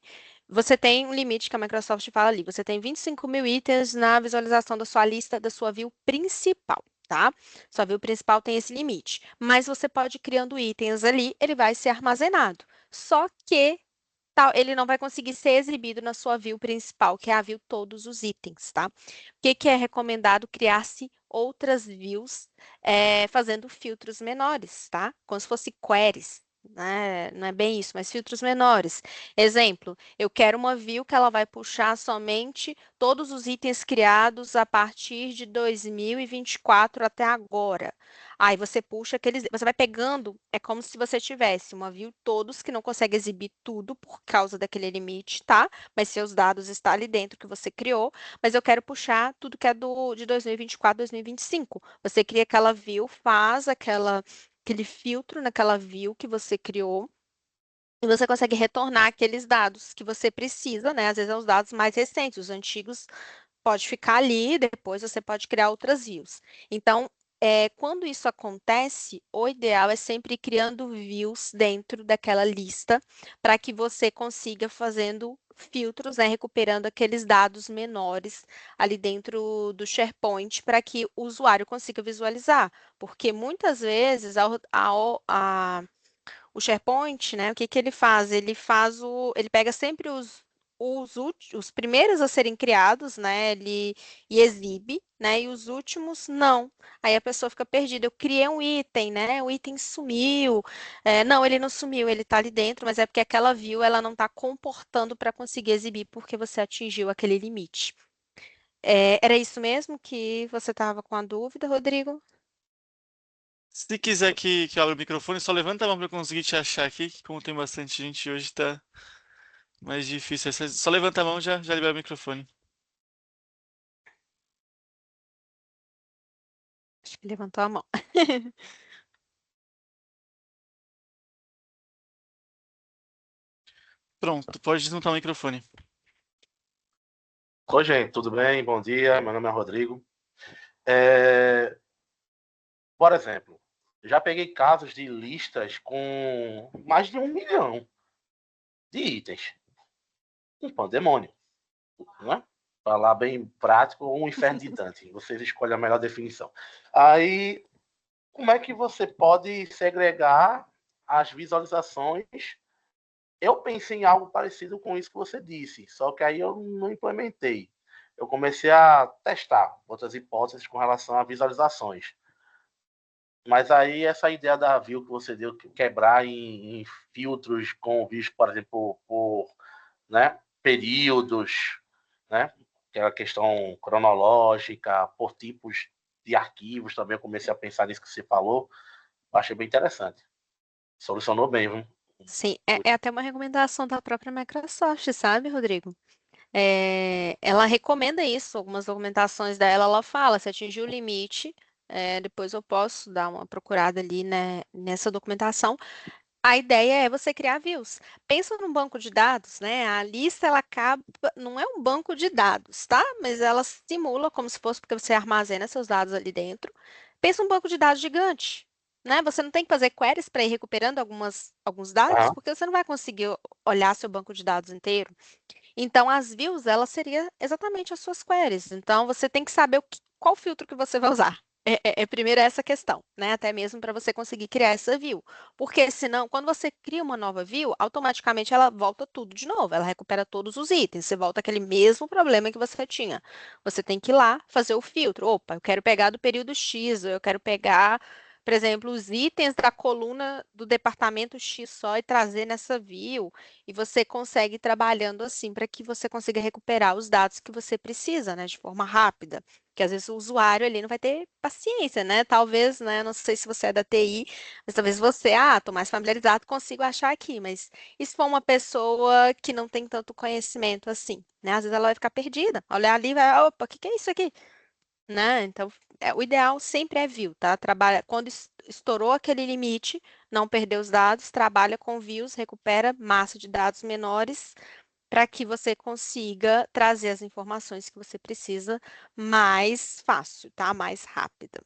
Você tem um limite que a Microsoft fala ali. Você tem 25 mil itens na visualização da sua lista, da sua view principal. Tá? Sua view principal tem esse limite, mas você pode ir criando itens ali, ele vai ser armazenado. Só que ele não vai conseguir ser exibido na sua view principal, que é a view todos os itens, tá? O que que é recomendado criar-se outras views, fazendo filtros menores, tá? Como se fosse queries. né? Não é bem isso, mas filtros menores. Exemplo, eu quero uma view que ela vai puxar somente todos os itens criados a partir de 2024 até agora. Aí você puxa aqueles, você vai pegando, é como se você tivesse uma view todos que não consegue exibir tudo por causa daquele limite, tá? Mas seus dados estão ali dentro que você criou, mas eu quero puxar tudo que é de 2024, 2025. Você cria aquela view, faz aquele filtro naquela view que você criou e você consegue retornar aqueles dados que você precisa, né? Às vezes são os dados mais recentes, os antigos pode ficar ali, depois você pode criar outras views. Então, quando isso acontece, o ideal é sempre ir criando views dentro daquela lista para que você consiga fazendo filtros, né, recuperando aqueles dados menores ali dentro do SharePoint para que o usuário consiga visualizar. Porque muitas vezes o SharePoint, né, o que que ele faz? Ele pega sempre os primeiros a serem criados, né, e exibe, né, e os últimos não. Aí a pessoa fica perdida. Eu criei um item, né, o item sumiu. Não, ele não sumiu, ele está ali dentro, mas é porque aquela view ela não está comportando para conseguir exibir porque você atingiu aquele limite. Era isso mesmo que você estava com a dúvida, Rodrigo? Se quiser que eu abra o microfone, só levanta a mão pra eu conseguir te achar aqui, que como tem bastante gente hoje, tá mais difícil. Só levanta a mão, já libera o microfone. Acho que levantou a mão. Pronto, pode desmontar o microfone. Oi, gente, tudo bem? Bom dia, meu nome é Rodrigo. É, Por exemplo, já peguei casos de listas com mais de 1 milhão de itens. Um pandemônio, né? Falar bem prático, um inferno de Dante. Vocês escolhem a melhor definição. Aí, como é que você pode segregar as visualizações? Eu pensei em algo parecido com isso que você disse, só que aí eu não implementei. Eu comecei a testar outras hipóteses com relação a visualizações. Mas aí essa ideia da view que você deu, quebrar em filtros com views, por exemplo, por, né, períodos, né, aquela questão cronológica, por tipos de arquivos, também eu comecei a pensar nisso que você falou, achei bem interessante. Solucionou bem, viu? Sim, é até uma recomendação da própria Microsoft, sabe, Rodrigo? Ela recomenda isso, algumas documentações dela, ela fala, se atingir o limite, depois eu posso dar uma procurada ali, né, nessa documentação. A ideia é você criar views. Pensa num banco de dados, né? A lista ela acaba, não é um banco de dados, tá? Mas ela simula como se fosse porque você armazena seus dados ali dentro. Pensa num banco de dados gigante, né? Você não tem que fazer queries para ir recuperando alguns dados, Aham. porque você não vai conseguir olhar seu banco de dados inteiro. Então, as views, ela seria exatamente as suas queries. Então, você tem que saber qual filtro que você vai usar. Primeiro essa questão, né? Até mesmo para você conseguir criar essa view. Porque senão, quando você cria uma nova view, automaticamente ela volta tudo de novo. Ela recupera todos os itens. Você volta aquele mesmo problema que você tinha. Você tem que ir lá fazer o filtro. Opa, eu quero pegar do período X, ou eu quero pegar, por exemplo, os itens da coluna do departamento X só e trazer nessa view. E você consegue ir trabalhando assim para que você consiga recuperar os dados que você precisa, né, de forma rápida. Porque às vezes o usuário ali não vai ter paciência, né? Talvez, né? Não sei se você é da TI, mas talvez você, tô mais familiarizado, consigo achar aqui. Mas e se for uma pessoa que não tem tanto conhecimento assim, né? Às vezes ela vai ficar perdida. Olhar ali e vai, opa, o que que é isso aqui? Né? Então, o ideal sempre é view, tá? Trabalha quando estourou aquele limite, não perder os dados, trabalha com views, recupera massa de dados menores para que você consiga trazer as informações que você precisa mais fácil, tá? Mais rápida.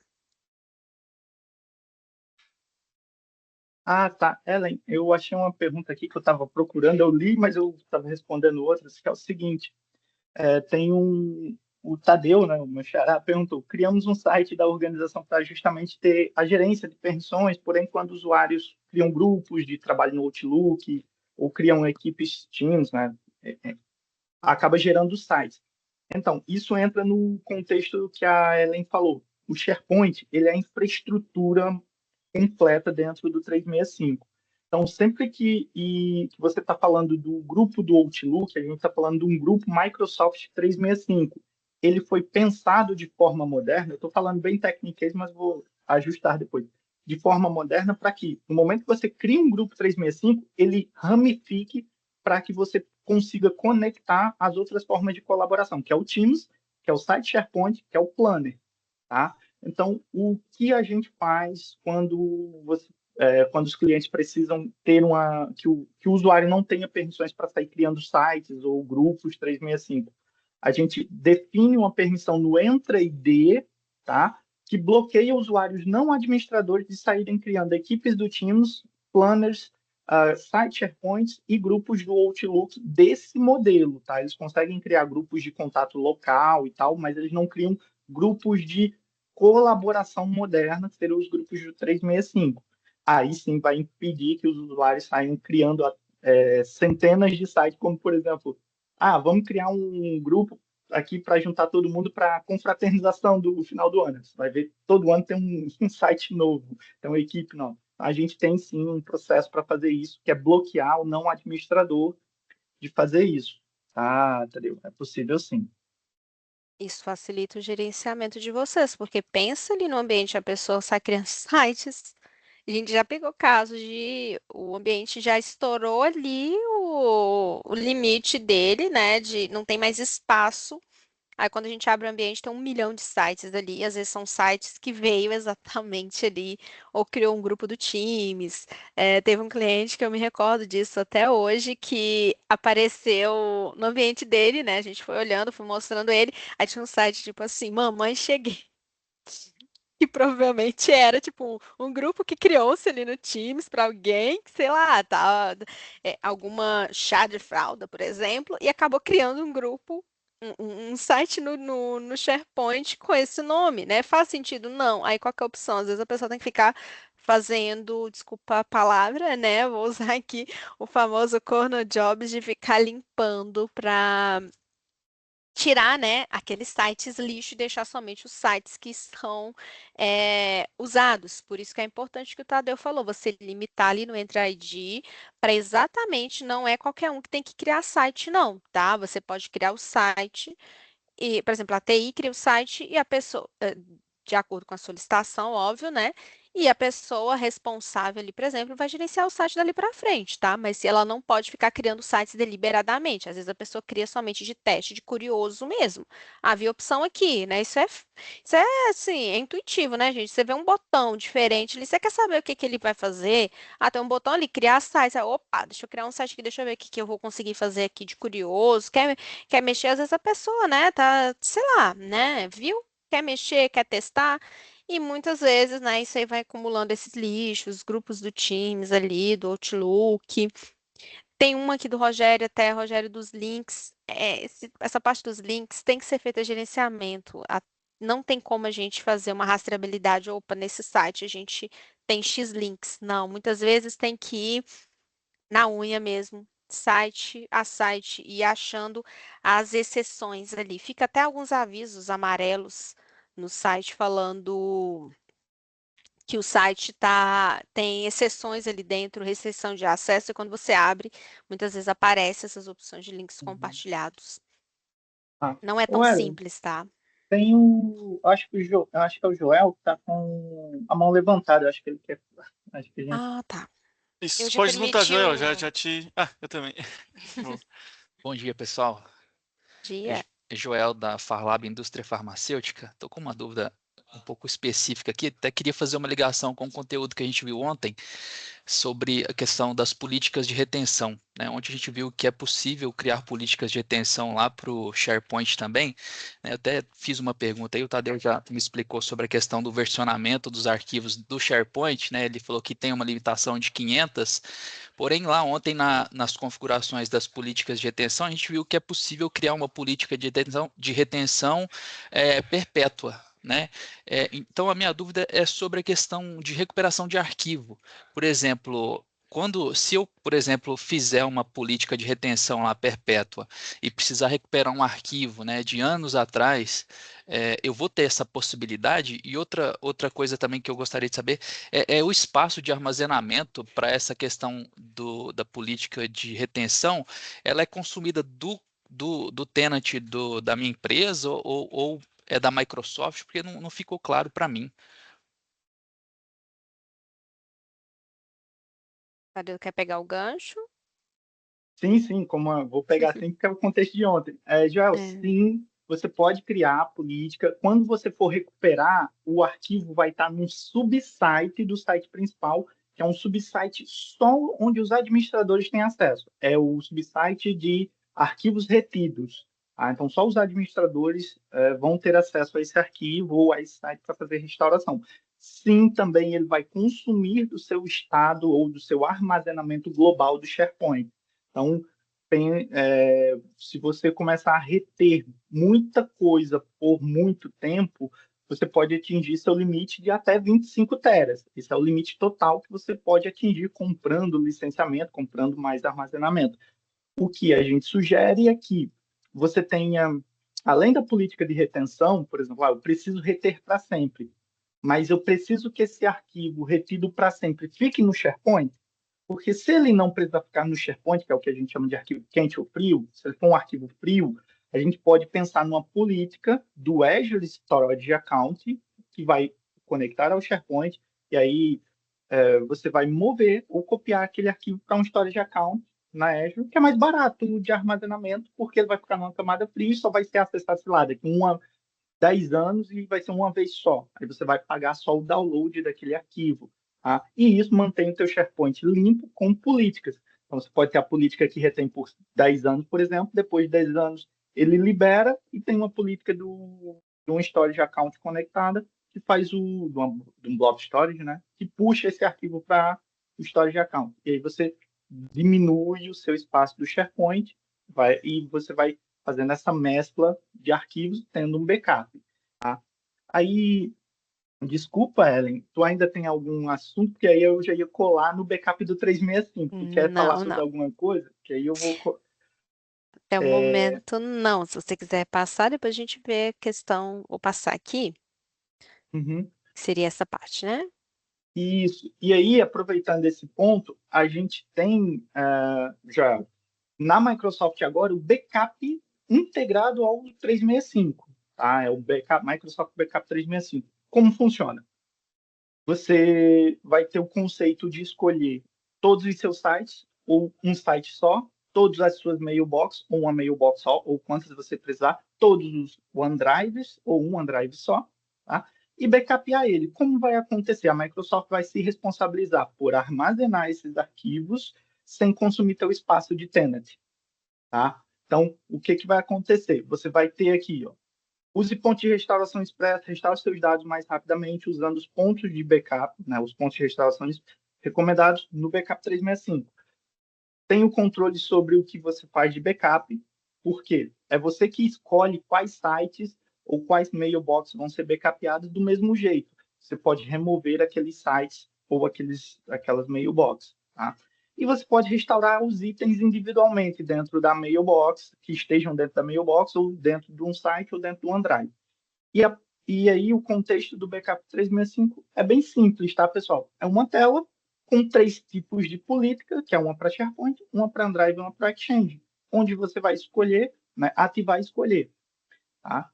Ah, tá. Ellen, eu achei uma pergunta aqui que eu estava procurando, eu li, mas eu estava respondendo outras, que é o seguinte: tem o Tadeu, né, o meu xará, perguntou: criamos um site da organização para justamente ter a gerência de permissões, porém, quando usuários criam grupos de trabalho no Outlook ou criam equipes Teams, né, acaba gerando sites. Então, isso entra no contexto que a Ellen falou. O SharePoint, ele é a infraestrutura completa dentro do 365. Então, sempre que você está falando do grupo do Outlook, a gente está falando de um grupo Microsoft 365. Ele foi pensado de forma moderna, eu estou falando bem tecniquez, mas vou ajustar depois. De forma moderna para que, no momento que você cria um grupo 365, ele ramifique para que você consiga conectar as outras formas de colaboração, que é o Teams, que é o site SharePoint, que é o Planner, tá? Então, o que a gente faz quando os clientes precisam ter que o usuário não tenha permissões para sair criando sites ou grupos 365. A gente define uma permissão no Entra ID, tá? Que bloqueia usuários não administradores de saírem criando equipes do Teams, planners, site SharePoints e grupos do Outlook desse modelo, tá? Eles conseguem criar grupos de contato local e tal, mas eles não criam grupos de colaboração moderna, que seriam os grupos do 365. Aí sim vai impedir que os usuários saiam criando centenas de sites, como, por exemplo, vamos criar um grupo aqui para juntar todo mundo para a confraternização do final do ano. Você vai ver, todo ano tem um site novo, tem uma equipe nova. A gente tem sim um processo para fazer isso, que é bloquear o não administrador de fazer isso. Tá, entendeu? É possível sim. Isso facilita o gerenciamento de vocês, porque pensa ali no ambiente, a pessoa sai criando sites. A gente já pegou casos de o ambiente já estourou ali o limite dele, né? De não tem mais espaço. Aí quando a gente abre o ambiente, tem 1 milhão de sites ali. E às vezes são sites que veio exatamente ali, ou criou um grupo do Teams. Teve um cliente que eu me recordo disso até hoje, que apareceu no ambiente dele, né? A gente foi olhando, foi mostrando ele. Aí tinha um site tipo assim, Mamãe Cheguei. Que provavelmente era tipo um grupo que criou-se ali no Teams para alguém, que, sei lá, tá, alguma chá de fralda, por exemplo, e acabou criando um grupo, um site no SharePoint com esse nome, né? Faz sentido? Não. Aí qual que é a opção? Às vezes a pessoa tem que ficar fazendo, desculpa a palavra, né? Vou usar aqui o famoso corno jobs de ficar limpando para tirar, né, aqueles sites lixo e deixar somente os sites que são usados. Por isso que é importante que o Tadeu falou, você limitar ali no Entra ID para exatamente não é qualquer um que tem que criar site, não, tá? Você pode criar o site e, por exemplo, a TI cria o site e a pessoa, de acordo com a solicitação, óbvio, né? E a pessoa responsável ali, por exemplo, vai gerenciar o site dali para frente, tá? Mas se ela não pode ficar criando sites deliberadamente, às vezes a pessoa cria somente de teste, de curioso mesmo. Havia opção aqui, né? Isso é assim, é intuitivo, né, gente? Você vê um botão diferente ali, você quer saber o que que ele vai fazer? Ah, tem um botão ali, criar site. Aí, opa, deixa eu criar um site aqui, deixa eu ver o que que eu vou conseguir fazer aqui de curioso. Quer mexer, às vezes a pessoa, né, tá, sei lá, né, viu? Quer mexer, quer testar, e muitas vezes, né, isso aí vai acumulando esses lixos, grupos do Teams ali, do Outlook. Tem uma aqui do Rogério, até Rogério dos links. Essa parte dos links tem que ser feita gerenciamento. Não tem como a gente fazer uma rastreabilidade, opa, nesse site a gente tem X links. Não, muitas vezes tem que ir na unha mesmo, site a site e achando as exceções ali. Fica até alguns avisos amarelos no site falando que o site tem exceções ali dentro, restrição de acesso, e quando você abre, muitas vezes aparece essas opções de links Uhum. compartilhados. Ah, Não é tão Ellen, simples, tá? tem acho que é o Joel que está com a mão levantada. Acho que ele quer. Acho que a gente. Ah, tá. Eu Isso, já pode desmutar, permiti Joel, já, o já te. Ah, eu também. Bom, Bom dia, pessoal. É dia. Joel da Farlab Indústria Farmacêutica. Estou com uma dúvida um pouco específica aqui. Até queria fazer uma ligação com o conteúdo que a gente viu ontem sobre a questão das políticas de retenção, né? Onde a gente viu que é possível criar políticas de retenção lá para o SharePoint também, né? Eu até fiz uma pergunta aí, o Tadeu já me explicou sobre a questão do versionamento dos arquivos do SharePoint, né? Ele falou que tem uma limitação de 500, porém lá ontem nas configurações das políticas de retenção, a gente viu que é possível criar uma política de retenção perpétua, né? Então a minha dúvida é sobre a questão de recuperação de arquivo. Por exemplo, se eu, por exemplo, fizer uma política de retenção lá perpétua e precisar recuperar um arquivo, né, de anos atrás, eu vou ter essa possibilidade. E outra coisa também que eu gostaria de saber é o espaço de armazenamento para essa questão da política de retenção. Ela é consumida do tenant da minha empresa ou é da Microsoft? Porque não ficou claro para mim. Tadeu quer pegar o gancho? Sim, vou pegar assim porque é o contexto de ontem. Joel, É. sim, você pode criar a política. Quando você for recuperar, o arquivo vai estar num subsite do site principal, que é um subsite só onde os administradores têm acesso. É o subsite de arquivos retidos. Então, só os administradores vão ter acesso a esse arquivo ou a esse site para fazer restauração. Sim, também ele vai consumir do seu estado ou do seu armazenamento global do SharePoint. Então, se você começar a reter muita coisa por muito tempo, você pode atingir seu limite de até 25 teras. Esse é o limite total que você pode atingir comprando licenciamento, comprando mais armazenamento. O que a gente sugere é que você tenha, além da política de retenção, por exemplo, eu preciso reter para sempre, mas eu preciso que esse arquivo retido para sempre fique no SharePoint. Porque se ele não precisar ficar no SharePoint, que é o que a gente chama de arquivo quente ou frio, se ele for um arquivo frio, a gente pode pensar numa política do Azure Storage Account, que vai conectar ao SharePoint, e aí você vai mover ou copiar aquele arquivo para um Storage Account na Azure, que é mais barato de armazenamento, porque ele vai ficar numa camada fria e só vai ser acessado, sei lá, daqui 10 anos e vai ser uma vez só. Aí você vai pagar só o download daquele arquivo. Tá? E isso mantém o teu SharePoint limpo com políticas. Então, você pode ter a política que retém por 10 anos, por exemplo, depois de 10 anos ele libera e tem uma política de um storage account conectada que faz de um blob storage, né? Que puxa esse arquivo para o storage account. E aí você diminui o seu espaço do SharePoint e você vai fazendo essa mescla de arquivos, tendo um backup. Tá? Aí, desculpa, Ellen, tu ainda tem algum assunto? Que aí eu já ia colar no backup do 365. Tu quer falar Não, sobre não. alguma coisa? Que aí eu vou... Até o É, momento, não. Se você quiser passar, depois a gente vê a questão. Vou passar aqui, uhum. que seria essa parte, né? Isso. E aí, aproveitando esse ponto, a gente tem já na Microsoft agora o backup integrado ao 365. Tá? É o Microsoft Backup 365. Como funciona? Você vai ter o conceito de escolher todos os seus sites, ou um site só, todas as suas mailbox, ou uma mailbox só, ou quantas você precisar, todos os OneDrives, ou um OneDrive só, tá? E backupear ele. Como vai acontecer? A Microsoft vai se responsabilizar por armazenar esses arquivos sem consumir teu espaço de tenant, tá? Então, o que vai acontecer? Você vai ter aqui, ó, use pontos de restauração expressa, restaure seus dados mais rapidamente usando os pontos de backup, né, os pontos de restauração recomendados no Backup 365. Tem o controle sobre o que você faz de backup, porque é você que escolhe quais sites ou quais mailboxes vão ser backupeados do mesmo jeito. Você pode remover aqueles sites ou aquelas mailboxes, tá? E você pode restaurar os itens individualmente dentro da mailbox, que estejam dentro da mailbox, ou dentro de um site, ou dentro do OneDrive. E aí o contexto do Backup 365 é bem simples, tá, pessoal? É uma tela com 3 tipos de política, que é uma para SharePoint, uma para OneDrive e uma para Exchange, onde você vai escolher, né, ativar e escolher, tá?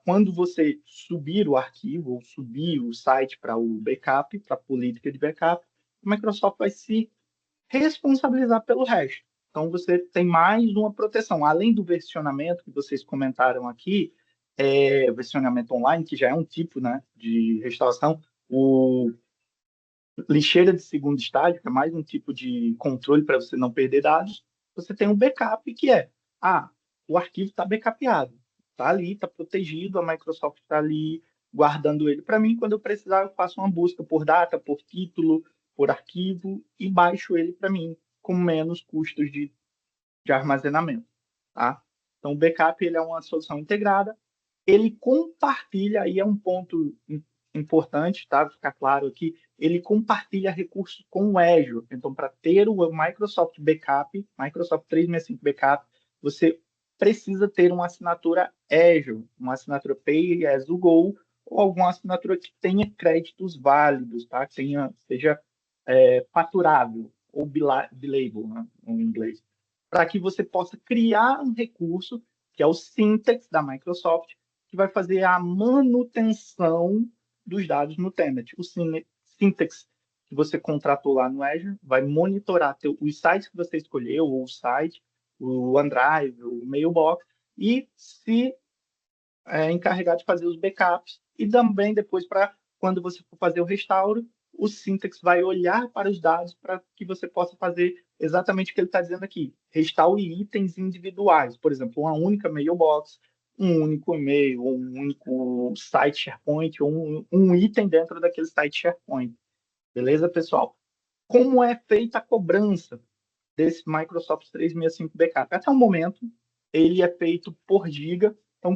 Quando você subir o arquivo ou subir o site para o backup, para a política de backup, a Microsoft vai se responsabilizar pelo resto. Então, você tem mais uma proteção. Além do versionamento que vocês comentaram aqui, versionamento online, que já é um tipo, né, de restauração, o lixeira de segundo estágio, que é mais um tipo de controle para você não perder dados, você tem um backup que o arquivo está backupeado, está ali, está protegido, a Microsoft está ali guardando ele para mim. Quando eu precisar, eu faço uma busca por data, por título, por arquivo e baixo ele para mim com menos custos de armazenamento, tá? Então, o backup ele é uma solução integrada. Ele compartilha, aí é um ponto importante, tá? Ficar claro aqui, ele compartilha recursos com o Azure. Então, para ter o Microsoft Backup, Microsoft 365 Backup, você precisa ter uma assinatura Azure, uma assinatura Pay as you Go, ou alguma assinatura que tenha créditos válidos, tá? Que seja faturável, ou billable, né, em inglês, para que você possa criar um recurso, que é o Syntax da Microsoft, que vai fazer a manutenção dos dados no Tenant. O Syntax que você contratou lá no Azure vai monitorar os sites que você escolheu, ou o site, o OneDrive, o Mailbox, e se encarregar de fazer os backups. E também depois, para quando você for fazer o restauro, o Syntax vai olhar para os dados para que você possa fazer exatamente o que ele está dizendo aqui. Restaure itens individuais, por exemplo, uma única mailbox, um único e-mail, um único site SharePoint, ou um item dentro daquele site SharePoint. Beleza, pessoal? Como é feita a cobrança desse Microsoft 365 Backup? Até o momento, ele é feito por giga. Então,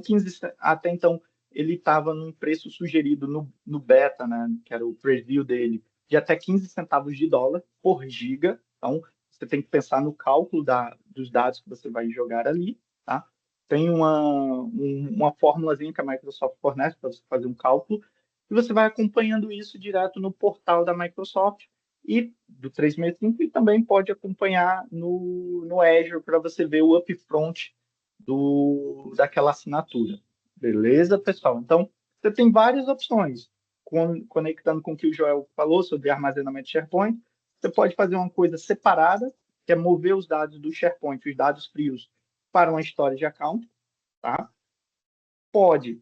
até então, ele estava num preço sugerido no beta, né, que era o preview dele, de até 15 centavos de dólar por giga. Então, você tem que pensar no cálculo dos dados que você vai jogar ali, tá? Tem uma formulazinha que a Microsoft fornece para você fazer um cálculo, e você vai acompanhando isso direto no portal da Microsoft e do 365, e também pode acompanhar no Azure para você ver o upfront daquela assinatura. Beleza, pessoal? Então, você tem várias opções. Conectando com o que o Joel falou sobre armazenamento de SharePoint, você pode fazer uma coisa separada, que é mover os dados do SharePoint, os dados frios, para uma storage account, tá? Pode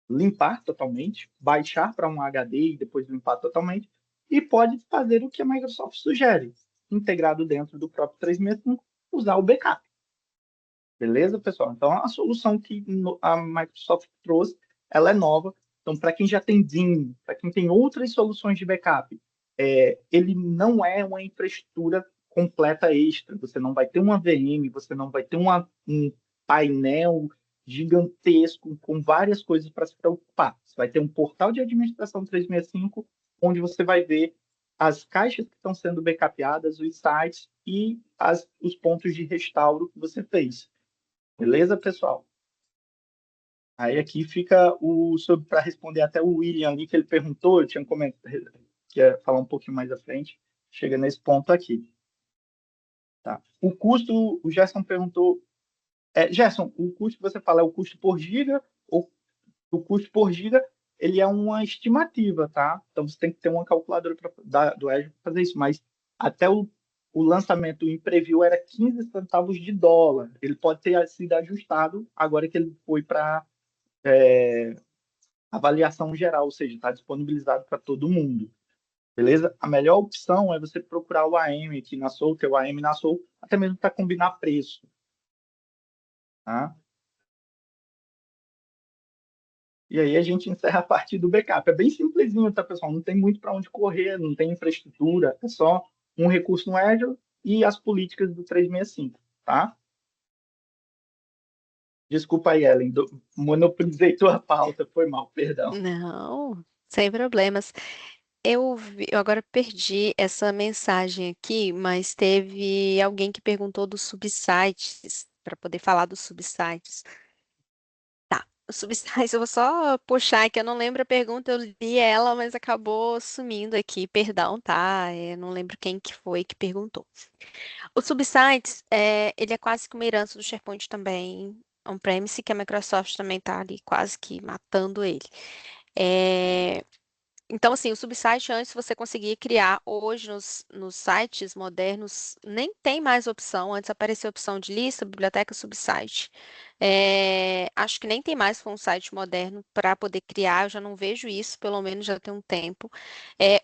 limpar totalmente, baixar para um HD e depois limpar totalmente, e pode fazer o que a Microsoft sugere, integrado dentro do próprio 365, usar o backup. Beleza, pessoal? Então, a solução que a Microsoft trouxe, ela é nova. Então, para quem já tem Vim, para quem tem outras soluções de backup, ele não é uma infraestrutura completa extra. Você não vai ter uma VM, você não vai ter um painel gigantesco com várias coisas para se preocupar. Você vai ter um portal de administração 365, onde você vai ver as caixas que estão sendo backupadas, os sites e os pontos de restauro que você fez. Beleza, pessoal? Aí aqui fica para responder até o William ali, que ele perguntou, eu tinha comentado, que ia falar um pouquinho mais à frente, chega nesse ponto aqui. Tá. O custo, o Gerson perguntou, Gerson, o custo que você fala é o custo por giga, ou o custo por giga, ele é uma estimativa, tá? Então você tem que ter uma calculadora do Azure para fazer isso, mas até o lançamento em preview era 15 centavos de dólar. Ele pode ter sido ajustado agora que ele foi para avaliação geral, ou seja, está disponibilizado para todo mundo. Beleza? A melhor opção é você procurar o AM aqui na Soul, ter o AM na Soul, até mesmo para combinar preço. Tá? E aí a gente encerra a parte do backup. É bem simplesinho, tá, pessoal? Não tem muito para onde correr, não tem infraestrutura, é só um recurso no Azure e as políticas do 365, tá? Desculpa aí, Ellen, monopolizei tua pauta, foi mal, perdão. Não, sem problemas. Eu agora perdi essa mensagem aqui, mas teve alguém que perguntou dos subsites, para poder falar dos subsites. Tá, os subsites, eu vou só puxar aqui, eu não lembro a pergunta, eu li ela, mas acabou sumindo aqui, perdão, tá? Não lembro quem que foi que perguntou. O subsites, ele é quase que uma herança do SharePoint também, on-premise, que a Microsoft também está ali quase que matando ele. Então, assim, o subsite antes você conseguia criar, hoje nos sites modernos nem tem mais opção, antes aparecia a opção de lista, biblioteca, subsite. Acho que nem tem mais para um site moderno para poder criar, eu já não vejo isso, pelo menos já tem um tempo.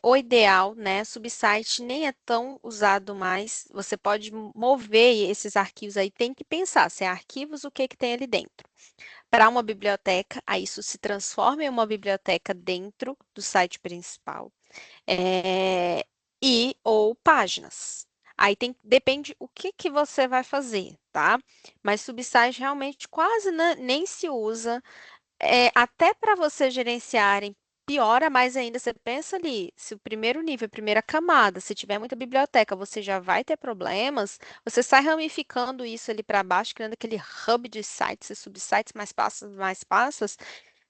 O ideal, né, subsite nem é tão usado mais, você pode mover esses arquivos aí, tem que pensar, se é arquivos, o que que tem ali dentro. Para uma biblioteca, aí isso se transforma em uma biblioteca dentro do site principal, ou páginas. Aí depende o que você vai fazer, tá? Mas subsite realmente quase nem se usa. Até para você gerenciarem piora mais ainda, você pensa ali, se o primeiro nível, a primeira camada, se tiver muita biblioteca, você já vai ter problemas, você sai ramificando isso ali para baixo, criando aquele hub de sites e subsites mais passas,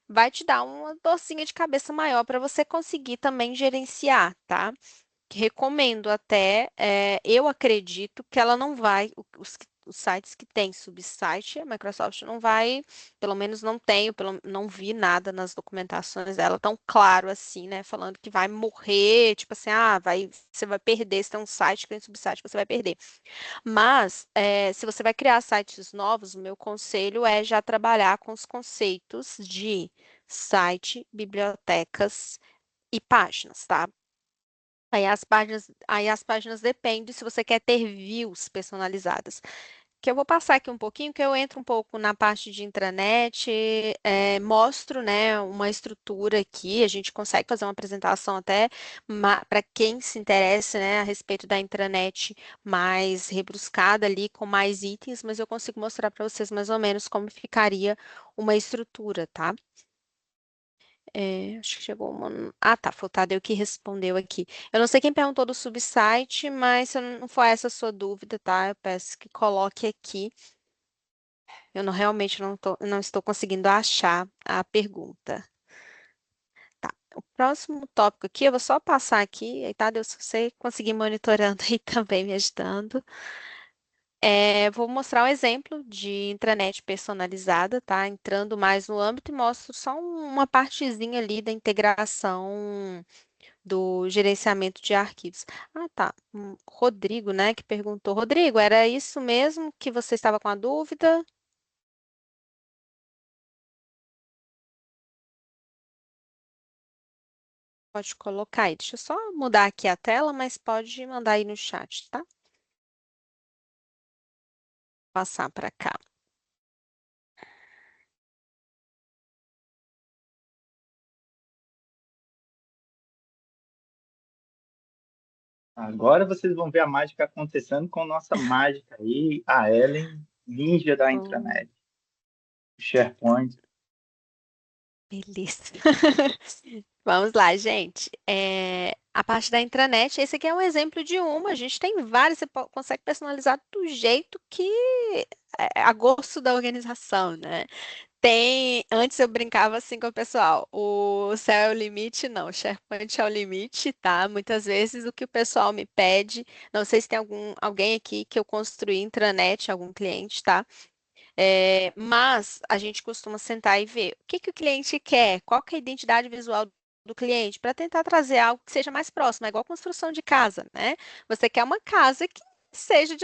vai te dar uma dorzinha de cabeça maior para você conseguir também gerenciar, tá? Que recomendo até, eu acredito que ela não vai, os sites que têm subsite, a Microsoft não vai, pelo menos não tenho, não vi nada nas documentações dela tão claro assim, né, falando que vai morrer, tipo assim, você vai perder, se tem um site que tem subsite, você vai perder. Mas, se você vai criar sites novos, o meu conselho é já trabalhar com os conceitos de site, bibliotecas e páginas, tá? Aí as páginas dependem se você quer ter views personalizadas. Que eu vou passar aqui um pouquinho, que eu entro um pouco na parte de intranet, mostro, né, uma estrutura aqui, a gente consegue fazer uma apresentação até para quem se interessa, né, a respeito da intranet mais rebruscada ali, com mais itens, mas eu consigo mostrar para vocês mais ou menos como ficaria uma estrutura, tá? Acho que chegou uma. Ah, tá. Foi o Tadeu que respondeu aqui. Eu não sei quem perguntou do subsite, mas se não for essa a sua dúvida, tá? Eu peço que coloque aqui. Eu realmente não estou conseguindo achar a pergunta. Tá. O próximo tópico aqui, eu vou só passar aqui, aí, Tadeu, se você conseguir monitorando aí também me ajudando. Vou mostrar um exemplo de intranet personalizada, tá? Entrando mais no âmbito e mostro só uma partezinha ali da integração do gerenciamento de arquivos. Ah, tá. Rodrigo, né, que perguntou. Rodrigo, era isso mesmo que você estava com a dúvida? Pode colocar aí. Deixa eu só mudar aqui a tela, mas pode mandar aí no chat, tá? Passar para cá. Agora vocês vão ver a mágica acontecendo com nossa mágica aí, a Ellen, ninja da Hum, intranet, SharePoint. Beleza. Vamos lá, gente. A parte da intranet, esse aqui é um exemplo de uma. A gente tem várias, você consegue personalizar do jeito que é a gosto da organização, né? Antes eu brincava assim com o pessoal, o céu é o limite, não, o SharePoint é o limite, tá? Muitas vezes o que o pessoal me pede, não sei se tem alguém aqui que eu construí intranet, algum cliente, tá? Mas a gente costuma sentar e ver o que que o cliente quer, qual que é a identidade visual do cliente, para tentar trazer algo que seja mais próximo, é igual construção de casa, né? Você quer uma casa que seja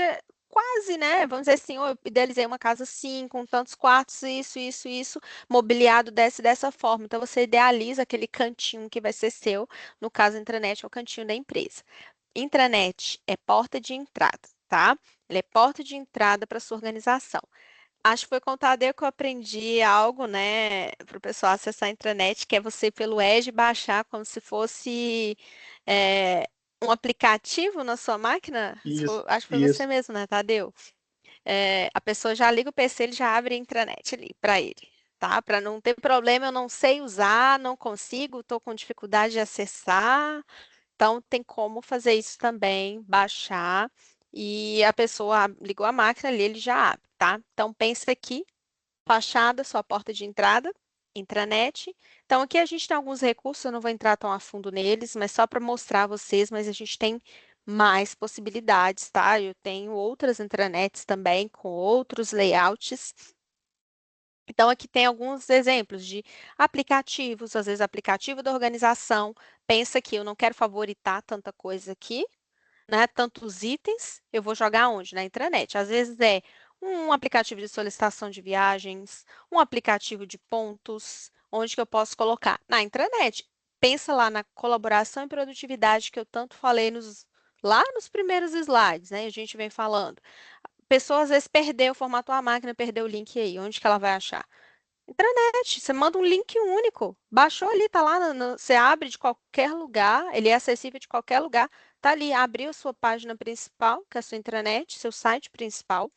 quase, né? Vamos dizer assim, eu idealizei uma casa assim, com tantos quartos, isso, mobiliado dessa forma. Então você idealiza aquele cantinho que vai ser seu, no caso, a intranet é o cantinho da empresa. Intranet é porta de entrada, tá? Ele é porta de entrada para sua organização. Acho que foi com o Tadeu que eu aprendi algo, né, para o pessoal acessar a intranet, que é você ir pelo Edge baixar como se fosse é, um aplicativo na sua máquina. Isso, Acho que foi você isso. mesmo, né, Tadeu? A pessoa já liga o PC, ele já abre a intranet ali para ele, tá? Para não ter problema, eu não sei usar, não consigo, estou com dificuldade de acessar. Então, tem como fazer isso também, baixar, e a pessoa ligou a máquina ali, ele já abre, tá? Então, pensa aqui, fachada, sua porta de entrada, intranet. Então, aqui a gente tem alguns recursos, eu não vou entrar tão a fundo neles, mas só para mostrar a vocês, mas a gente tem mais possibilidades, tá? Eu tenho outras intranets também, com outros layouts. Então, aqui tem alguns exemplos de aplicativos, às vezes aplicativo da organização. Pensa que eu não quero favoritar tanta coisa aqui, né? Tantos itens, eu vou jogar onde? Na intranet. Às vezes é um aplicativo de solicitação de viagens, um aplicativo de pontos, onde que eu posso colocar? Na intranet. Pensa lá na colaboração e produtividade que eu tanto falei lá nos primeiros slides, né? A gente vem falando. A pessoa às vezes perdeu, formatou a máquina, perdeu o link aí. Onde que ela vai achar? Intranet, você manda um link único. Baixou ali, tá lá, você abre de qualquer lugar, ele é acessível de qualquer lugar. Tá ali, abriu a sua página principal, que é a sua intranet, seu site principal.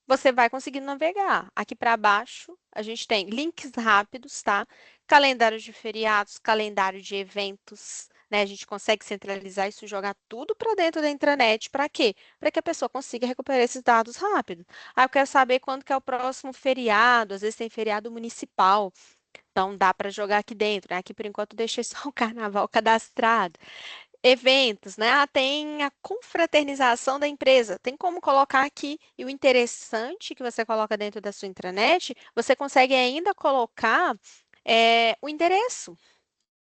Você vai conseguir navegar. Aqui para baixo, a gente tem links rápidos, tá? Calendário de feriados, calendário de eventos, né? A gente consegue centralizar isso, jogar tudo para dentro da intranet. Para quê? Para que a pessoa consiga recuperar esses dados rápido. Ah, eu quero saber quando que é o próximo feriado. Às vezes tem feriado municipal. Então dá para jogar aqui dentro, né? Aqui por enquanto eu deixei só o carnaval cadastrado. Eventos, né? Ah, tem a confraternização da empresa. Tem como colocar aqui. E o interessante que você coloca dentro da sua intranet, você consegue ainda colocar o endereço.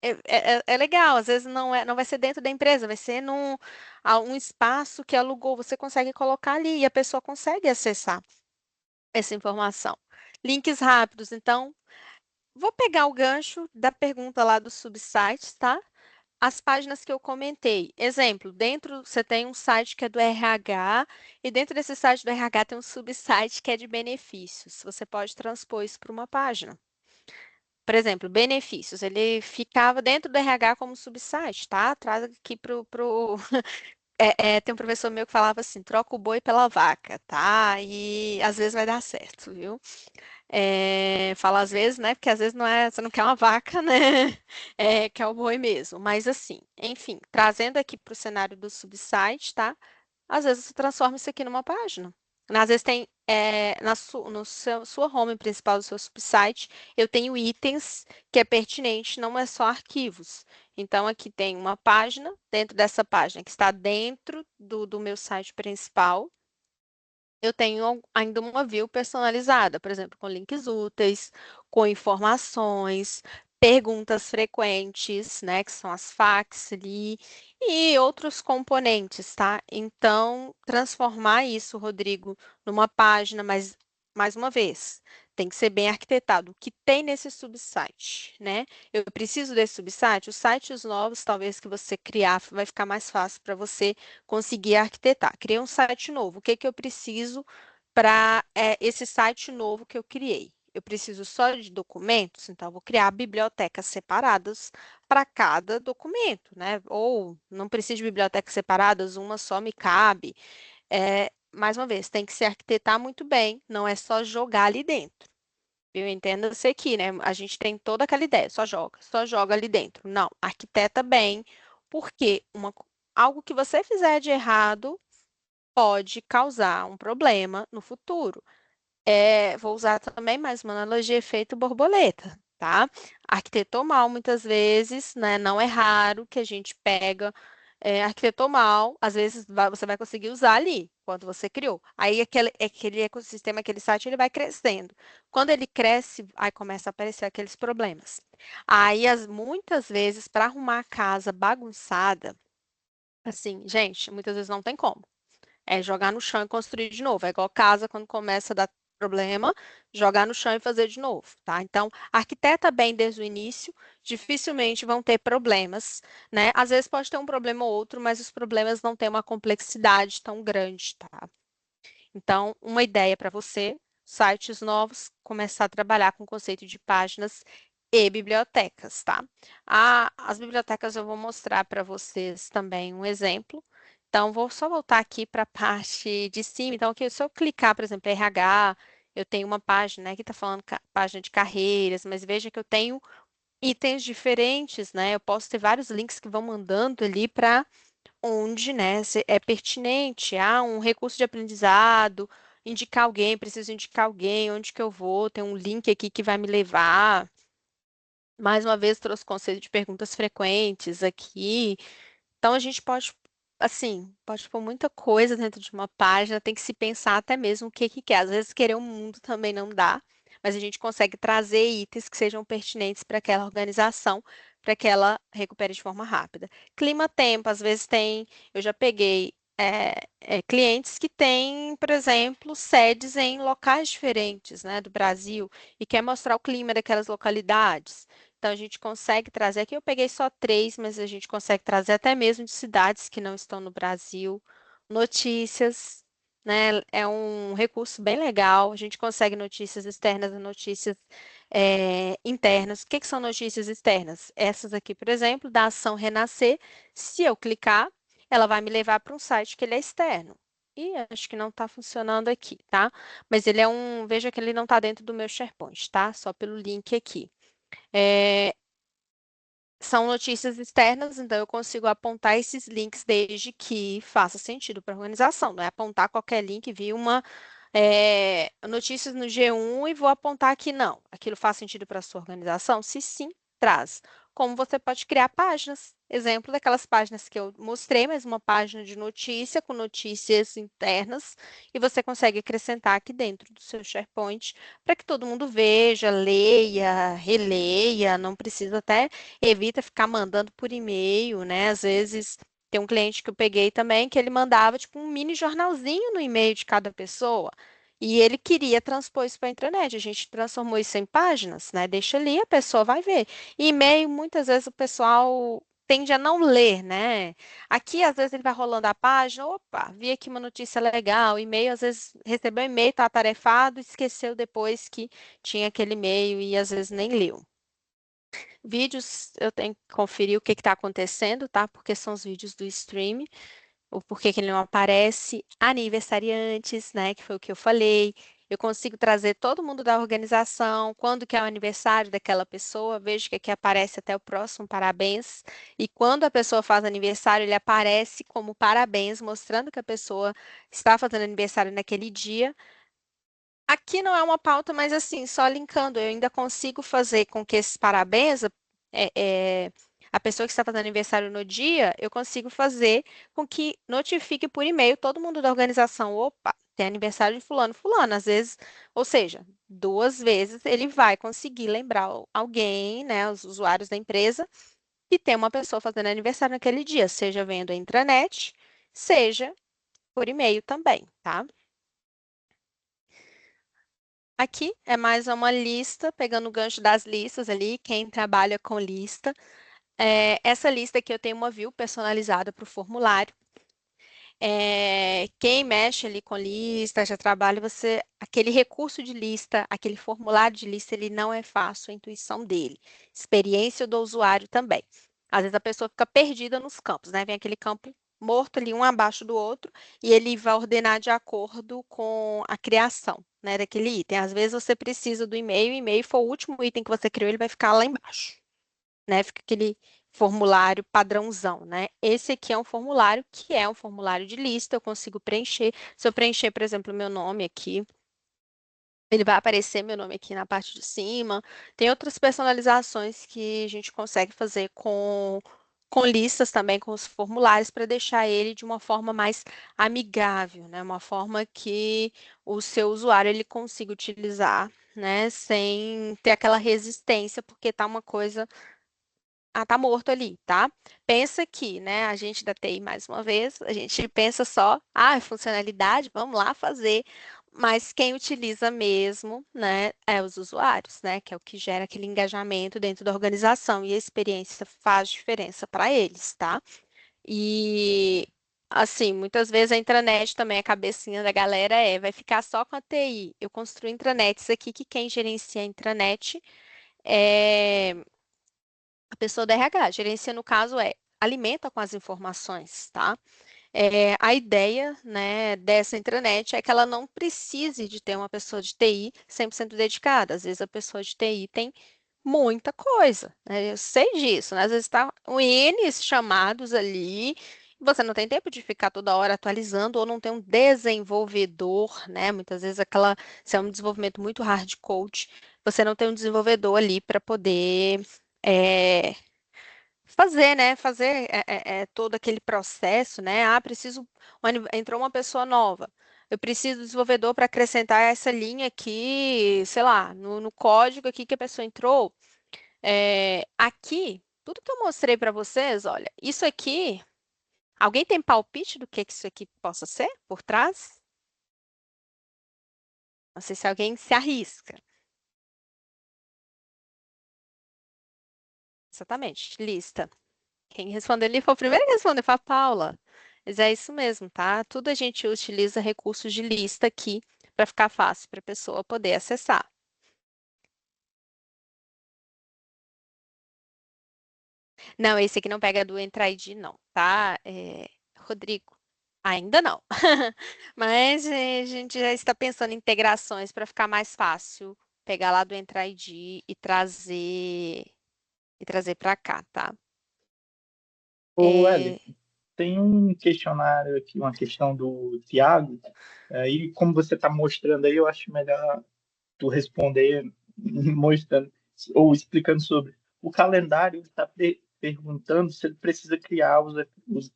É legal, às vezes não vai ser dentro da empresa, vai ser um espaço que alugou. Você consegue colocar ali e a pessoa consegue acessar essa informação. Links rápidos, então, vou pegar o gancho da pergunta lá dos subsites, tá? As páginas que eu comentei. Exemplo, dentro você tem um site que é do RH, e dentro desse site do RH tem um subsite que é de benefícios. Você pode transpor isso para uma página. Por exemplo, benefícios, ele ficava dentro do RH como subsite, tá? Traz aqui pro. Tem um professor meu que falava assim: troca o boi pela vaca, tá? E às vezes vai dar certo, viu? Fala às vezes, né? Porque às vezes não é, você não quer uma vaca, né? Quer o boi mesmo. Mas assim, enfim, trazendo aqui para o cenário do subsite, tá? Às vezes você transforma isso aqui numa página. Às vezes tem no sua home principal do seu subsite, eu tenho itens que é pertinente, não é só arquivos. Então, aqui tem uma página, dentro dessa página, que está dentro do meu site principal, eu tenho ainda uma view personalizada, por exemplo, com links úteis, com informações, perguntas frequentes, né, que são as FAQs ali, e outros componentes, tá? Então, transformar isso, Rodrigo, numa página, mas, mais uma vez, tem que ser bem arquitetado. O que tem nesse subsite, né? Eu preciso desse subsite? Os sites novos, talvez, que você criar, vai ficar mais fácil para você conseguir arquitetar. Criei um site novo. O que que eu preciso para esse site novo que eu criei? Eu preciso só de documentos, então eu vou criar bibliotecas separadas para cada documento, né? Ou não preciso de bibliotecas separadas, uma só me cabe. Mais uma vez, tem que se arquitetar muito bem, não é só jogar ali dentro. Eu entendo você aqui, né? A gente tem toda aquela ideia, só joga ali dentro. Não, arquiteta bem, porque algo que você fizer de errado pode causar um problema no futuro. Vou usar também mais uma analogia, efeito borboleta, tá? Arquitetou mal muitas vezes, né? Não é raro que a gente pega, arquitetou mal, às vezes você vai conseguir usar ali, quando você criou. Aí aquele ecossistema, aquele site, ele vai crescendo. Quando ele cresce, aí começa a aparecer aqueles problemas. Aí, muitas vezes, para arrumar a casa bagunçada, assim, gente, muitas vezes não tem como. É jogar no chão e construir de novo. É igual casa, quando começa a dar problema, jogar no chão e fazer de novo, tá? Então, arquiteta bem desde o início, dificilmente vão ter problemas, né? Às vezes pode ter um problema ou outro, mas os problemas não têm uma complexidade tão grande, tá? Então, uma ideia para você, sites novos, começar a trabalhar com o conceito de páginas e bibliotecas, tá? As bibliotecas eu vou mostrar para vocês também um exemplo. Então, vou só voltar aqui para a parte de cima. Então, aqui, se eu clicar, por exemplo, RH, eu tenho uma página, né, que está falando página de carreiras, mas veja que eu tenho itens diferentes, né? Eu posso ter vários links que vão mandando ali para onde, né, é pertinente. Um recurso de aprendizado, indicar alguém, preciso indicar alguém, onde que eu vou, tem um link aqui que vai me levar. Mais uma vez, trouxe o conceito de perguntas frequentes aqui. Então, a gente pode, assim, pode pôr muita coisa dentro de uma página, tem que se pensar até mesmo o que que quer. Às vezes, querer o mundo também não dá, mas a gente consegue trazer itens que sejam pertinentes para aquela organização, para que ela recupere de forma rápida. Clima-tempo, às vezes eu já peguei clientes que têm, por exemplo, sedes em locais diferentes, né, do Brasil, e quer mostrar o clima daquelas localidades. Então, a gente consegue trazer, aqui eu peguei só 3, mas a gente consegue trazer até mesmo de cidades que não estão no Brasil, notícias, né? É um recurso bem legal, a gente consegue notícias externas e notícias internas. O que que são notícias externas? Essas aqui, por exemplo, da ação Renascer, se eu clicar, ela vai me levar para um site que ele é externo. Ih, acho que não está funcionando aqui, tá? Mas ele é veja que ele não está dentro do meu SharePoint, tá? Só pelo link aqui. São notícias externas, então eu consigo apontar esses links desde que faça sentido para a organização. Não é apontar qualquer link, vi uma notícias no G1 e vou apontar aqui, não. Aquilo faz sentido para a sua organização? Se sim, traz. Como você pode criar páginas. Exemplo daquelas páginas que eu mostrei, mas uma página de notícia com notícias internas, e você consegue acrescentar aqui dentro do seu SharePoint para que todo mundo veja, leia, releia, não precisa até, evita ficar mandando por e-mail, né? Às vezes tem um cliente que eu peguei também que ele mandava tipo um mini jornalzinho no e-mail de cada pessoa. E ele queria transpor isso para a intranet. A gente transformou isso em páginas, né? Deixa ali, a pessoa vai ver. E e-mail, muitas vezes o pessoal tende a não ler, né? Aqui, às vezes, ele vai rolando a página, opa, vi aqui uma notícia legal, e-mail, às vezes recebeu um e-mail, está atarefado, esqueceu depois que tinha aquele e-mail e às vezes nem leu. Vídeos, eu tenho que conferir o que está acontecendo, tá? Porque são os vídeos do stream, o porquê que ele não aparece. Aniversariantes, né? Que foi o que eu falei. Eu consigo trazer todo mundo da organização, quando que é o aniversário daquela pessoa, vejo que aqui aparece até o próximo parabéns. E quando a pessoa faz aniversário, ele aparece como parabéns, mostrando que a pessoa está fazendo aniversário naquele dia. Aqui não é uma pauta, mas assim, só linkando, eu ainda consigo fazer com que esses parabéns, é, é, a pessoa que está fazendo aniversário no dia, eu consigo fazer com que notifique por e-mail todo mundo da organização. Opa, tem aniversário de fulano, fulano. Às vezes, ou seja, 2 vezes ele vai conseguir lembrar alguém, né, os usuários da empresa, que tem uma pessoa fazendo aniversário naquele dia, seja vendo a intranet, seja por e-mail também, tá? Aqui é mais uma lista, pegando o gancho das listas ali, quem trabalha com lista. Essa lista aqui eu tenho uma view personalizada para o formulário. Quem mexe ali com lista, já trabalha, aquele recurso de lista, aquele formulário de lista, ele não é fácil, a intuição dele. Experiência do usuário também. Às vezes a pessoa fica perdida nos campos, né? Vem aquele campo morto ali, um abaixo do outro, e ele vai ordenar de acordo com a criação, né, daquele item. Às vezes você precisa do e-mail, o e-mail for o último item que você criou, ele vai ficar lá embaixo, né? Fica aquele formulário padrãozão, né? Esse aqui é um formulário que é um formulário de lista, eu consigo preencher. Se eu preencher, por exemplo, meu nome aqui, ele vai aparecer meu nome aqui na parte de cima. Tem outras personalizações que a gente consegue fazer com listas também, com os formulários, para deixar ele de uma forma mais amigável, né? Uma forma que o seu usuário ele consiga utilizar, né? Sem ter aquela resistência, porque tá uma coisa tá morto ali, tá? Pensa que, né, a gente da TI, mais uma vez, a gente pensa só, funcionalidade, vamos lá fazer, mas quem utiliza mesmo, né, é os usuários, né, que é o que gera aquele engajamento dentro da organização e a experiência faz diferença para eles, tá? E, assim, muitas vezes a intranet também, a cabecinha da galera vai ficar só com a TI. Eu construo intranets aqui que quem gerencia a intranet é a pessoa da RH. Gerencia, no caso, alimenta com as informações, tá? A ideia, né, dessa intranet é que ela não precise de ter uma pessoa de TI 100% dedicada. Às vezes a pessoa de TI tem muita coisa, né? Eu sei disso, né? Às vezes está um N chamados ali, e você não tem tempo de ficar toda hora atualizando, ou não tem um desenvolvedor, né? Muitas vezes se é um desenvolvimento muito hard code, você não tem um desenvolvedor ali para poder é, fazer, né? Fazer todo aquele processo, né? Preciso. Entrou uma pessoa nova. Eu preciso do desenvolvedor para acrescentar essa linha aqui, sei lá, no código aqui que a pessoa entrou. Aqui, tudo que eu mostrei para vocês, olha, isso aqui. Alguém tem palpite do que isso aqui possa ser por trás? Não sei se alguém se arrisca. Exatamente, lista. Quem respondeu ali foi o primeiro que respondeu, foi a Paula. Mas é isso mesmo, tá? Tudo a gente utiliza recursos de lista aqui para ficar fácil para a pessoa poder acessar. Não, esse aqui não pega do Entra ID, não, tá? Rodrigo, Ainda não. Mas a gente já está pensando em integrações para ficar mais fácil pegar lá do Entra ID e trazer para cá, tá? Ô, É, Eli, tem um questionário aqui, uma questão do Tiago. Aí, como você está mostrando aí, eu acho melhor tu responder mostrando ou explicando sobre. O calendário está perguntando se ele precisa criar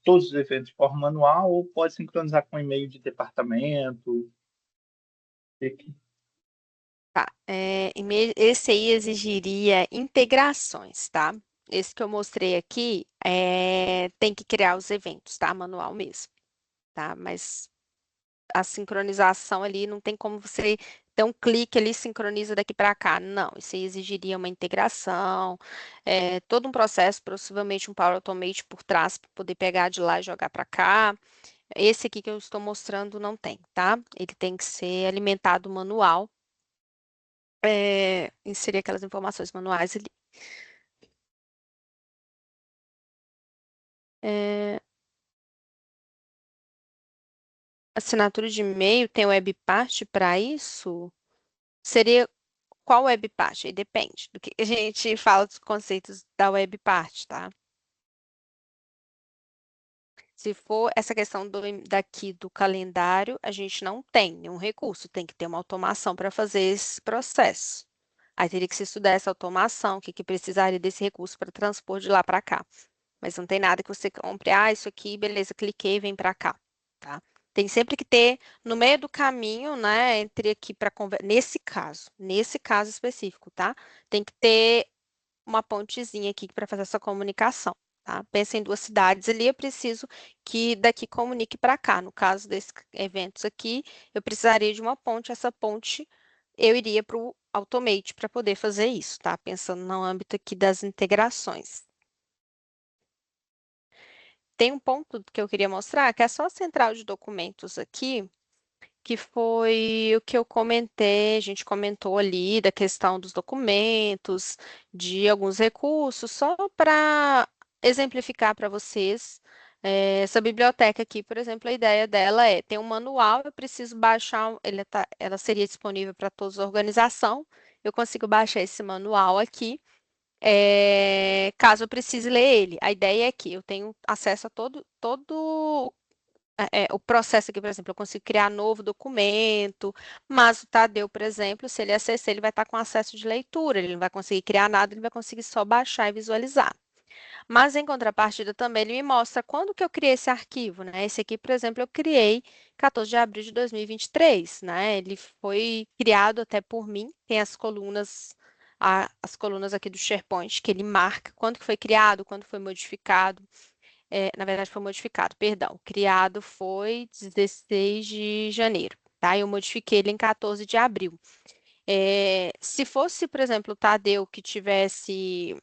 todos os eventos de forma manual ou pode sincronizar com e-mail de departamento. tá. Esse aí exigiria integrações, tá? Esse que eu mostrei aqui tem que criar os eventos, tá? Manual mesmo, tá? Mas a sincronização ali não tem como você dar um clique ali e sincroniza daqui para cá. Não, isso aí exigiria uma integração, todo um processo, possivelmente um Power Automate por trás para poder pegar de lá e jogar para cá. Esse aqui que eu estou mostrando não tem, tá? Ele tem que ser alimentado manual, inserir aquelas informações manuais ali. É, assinatura de e-mail, tem web part para isso? Seria qual web part? Aí depende do que a gente fala dos conceitos da web part, tá? Se for essa questão daqui do calendário, a gente não tem nenhum recurso, tem que ter uma automação para fazer esse processo. Aí teria que se estudar essa automação, o que, que precisaria desse recurso para transpor de lá para cá. Mas não tem nada que você compre, isso aqui, beleza, cliquei, vem para cá, tá? Tem sempre que ter no meio do caminho, né, entre aqui para nesse caso específico, tá? Tem que ter uma pontezinha aqui para fazer essa comunicação, tá? Pensa em duas cidades ali, eu preciso que daqui comunique para cá. No caso desses eventos aqui, eu precisaria de uma ponte, essa ponte eu iria para o Automate para poder fazer isso, tá? Pensando no âmbito aqui das integrações. Tem um ponto que eu queria mostrar, que é só a central de documentos aqui, que foi o que eu comentei, a gente comentou ali da questão dos documentos, de alguns recursos, só para exemplificar para vocês. Essa biblioteca aqui, por exemplo, a ideia dela tem um manual, eu preciso baixar, ela seria disponível para todos a organização, eu consigo baixar esse manual aqui, caso eu precise ler ele. A ideia é que eu tenho acesso a todo o processo aqui, por exemplo, eu consigo criar novo documento, mas o Tadeu, por exemplo, se ele acessar, ele vai estar com acesso de leitura, ele não vai conseguir criar nada, ele vai conseguir só baixar e visualizar. Mas, em contrapartida, também ele me mostra quando que eu criei esse arquivo, né? Esse aqui, por exemplo, eu criei 14 de abril de 2023, né? Ele foi criado até por mim, tem as colunas aqui do SharePoint, que ele marca quando que foi criado, quando foi modificado, na verdade foi modificado, perdão. Criado foi 16 de janeiro, tá? Eu modifiquei ele em 14 de abril. Se fosse, por exemplo, o Tadeu que tivesse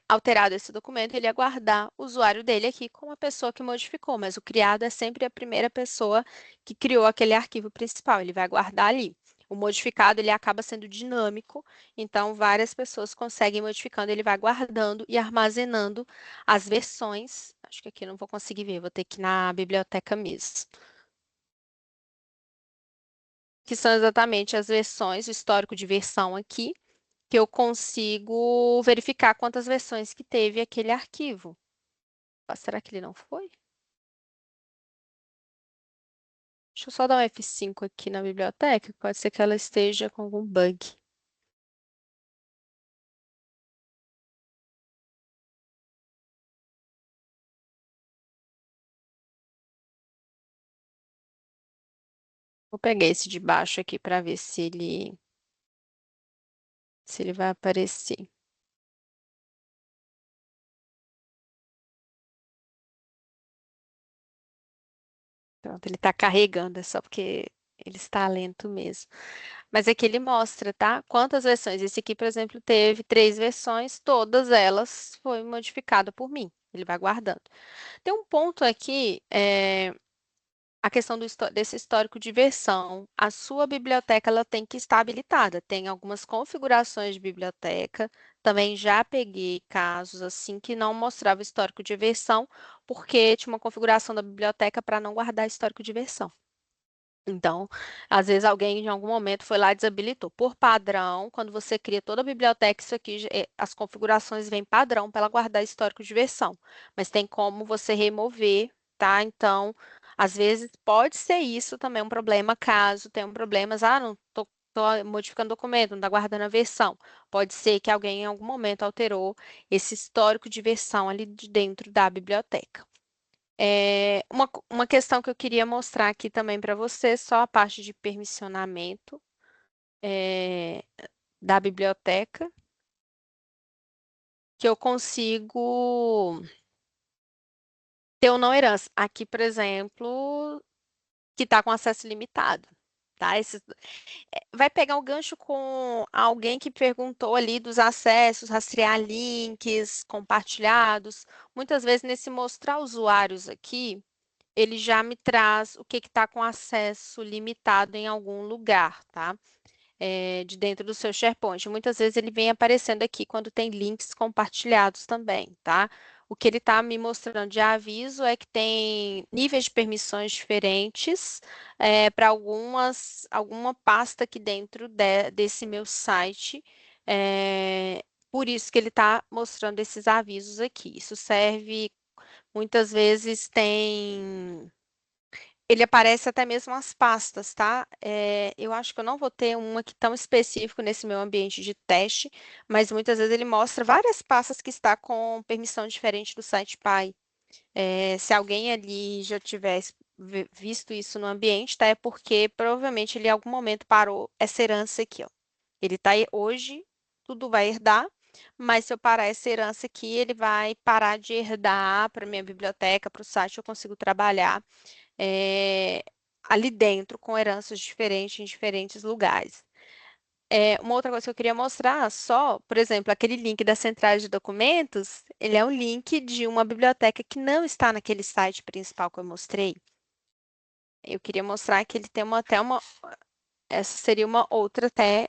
alterado esse documento, ele ia guardar o usuário dele aqui como a pessoa que modificou, mas o criado é sempre a primeira pessoa que criou aquele arquivo principal, ele vai guardar ali. O modificado, ele acaba sendo dinâmico, então várias pessoas conseguem ir modificando, ele vai guardando e armazenando as versões. Acho que aqui eu não vou conseguir ver, vou ter que ir na biblioteca mesmo. Que são exatamente as versões, o histórico de versão aqui, que eu consigo verificar quantas versões que teve aquele arquivo. Será que ele não foi? Deixa eu só dar um F5 aqui na biblioteca, pode ser que ela esteja com algum bug. Vou pegar esse de baixo aqui para ver se ele vai aparecer. Pronto, ele está carregando, é só porque ele está lento mesmo. Mas aqui ele mostra, tá? Quantas versões. Esse aqui, por exemplo, teve 3 versões, todas elas foi modificada por mim. Ele vai guardando. Tem um ponto aqui, a questão desse histórico de versão. A sua biblioteca ela tem que estar habilitada. Tem algumas configurações de biblioteca, Também já peguei casos assim que não mostrava histórico de versão, porque tinha uma configuração da biblioteca para não guardar histórico de versão. Então, às vezes alguém em algum momento foi lá e desabilitou. Por padrão, quando você cria toda a biblioteca, isso aqui, as configurações vêm padrão para ela guardar histórico de versão. Mas tem como você remover, tá? Então, às vezes pode ser isso também um problema, caso tenham problemas. Ah, não tô modificando o documento, não está guardando a versão. Pode ser que alguém em algum momento alterou esse histórico de versão ali de dentro da biblioteca. Uma questão que eu queria mostrar aqui também para você, só a parte de permissionamento é, da biblioteca, que eu consigo ter ou não herança. Aqui, por exemplo, que está com acesso limitado. Tá? Vai pegar o gancho com alguém que perguntou ali dos acessos, rastrear links compartilhados. Muitas vezes, nesse mostrar usuários aqui, ele já me traz o que está com acesso limitado em algum lugar, tá? De dentro do seu SharePoint. Muitas vezes ele vem aparecendo aqui quando tem links compartilhados também, tá? O que ele está me mostrando de aviso é que tem níveis de permissões diferentes para alguma pasta aqui dentro desse meu site. Por isso que ele está mostrando esses avisos aqui. Isso serve, muitas vezes tem ele aparece até mesmo as pastas, tá? Eu acho que eu não vou ter um aqui tão específico nesse meu ambiente de teste, mas muitas vezes ele mostra várias pastas que está com permissão diferente do site pai. Se alguém ali já tivesse visto isso no ambiente, tá? É porque provavelmente ele em algum momento parou essa herança aqui, ó. Ele tá aí hoje, tudo vai herdar, mas se eu parar essa herança aqui, ele vai parar de herdar para minha biblioteca, para o site, eu consigo trabalhar é, ali dentro com heranças diferentes em diferentes lugares. Uma outra coisa que eu queria mostrar só, por exemplo, aquele link da centrais de documentos, ele é um link de uma biblioteca que não está naquele site principal que eu mostrei. Eu queria mostrar que ele tem essa seria uma outra até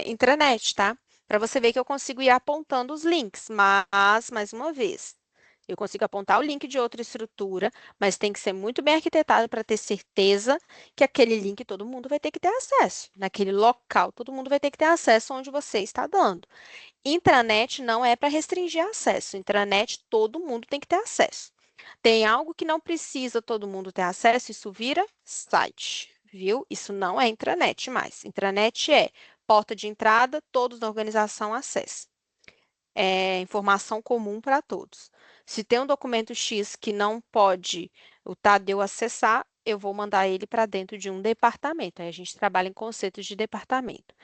intranet, tá? Para você ver que eu consigo ir apontando os links, mas, mais uma vez, eu consigo apontar o link de outra estrutura, mas tem que ser muito bem arquitetado para ter certeza que aquele link todo mundo vai ter que ter acesso. Naquele local, todo mundo vai ter que ter acesso onde você está dando. Intranet não é para restringir acesso. Intranet, todo mundo tem que ter acesso. Tem algo que não precisa todo mundo ter acesso, isso vira site, viu? Isso não é intranet mais. Intranet é porta de entrada, todos da organização acessam. É informação comum para todos. Se tem um documento X que não pode o Tadeu acessar, eu vou mandar ele para dentro de um departamento. Aí a gente trabalha em conceitos de departamento.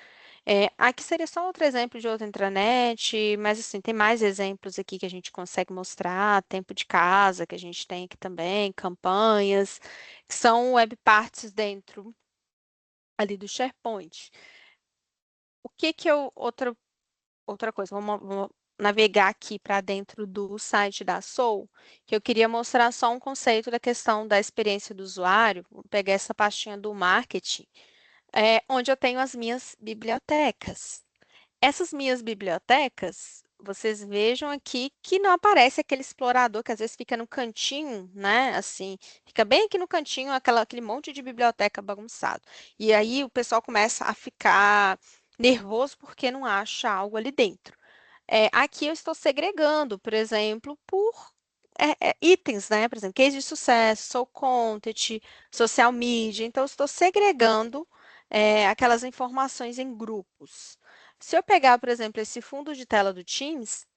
Aqui seria só outro exemplo de outra intranet, mas assim, tem mais exemplos aqui que a gente consegue mostrar, tempo de casa que a gente tem aqui também, campanhas, que são web parts dentro ali do SharePoint. O que que eu, outra coisa, vamos navegar aqui para dentro do site da Soul, que eu queria mostrar só um conceito da questão da experiência do usuário, vou pegar essa pastinha do marketing, onde eu tenho as minhas bibliotecas. Essas minhas bibliotecas, vocês vejam aqui que não aparece aquele explorador que às vezes fica no cantinho, né? Assim, fica bem aqui no cantinho aquele monte de biblioteca bagunçado. E aí o pessoal começa a ficar nervoso porque não acha algo ali dentro. Aqui eu estou segregando, por exemplo, por itens, né? Por exemplo, case de sucesso, soul content, social media. Então, eu estou segregando aquelas informações em grupos. Se eu pegar, por exemplo, esse fundo de tela do Teams,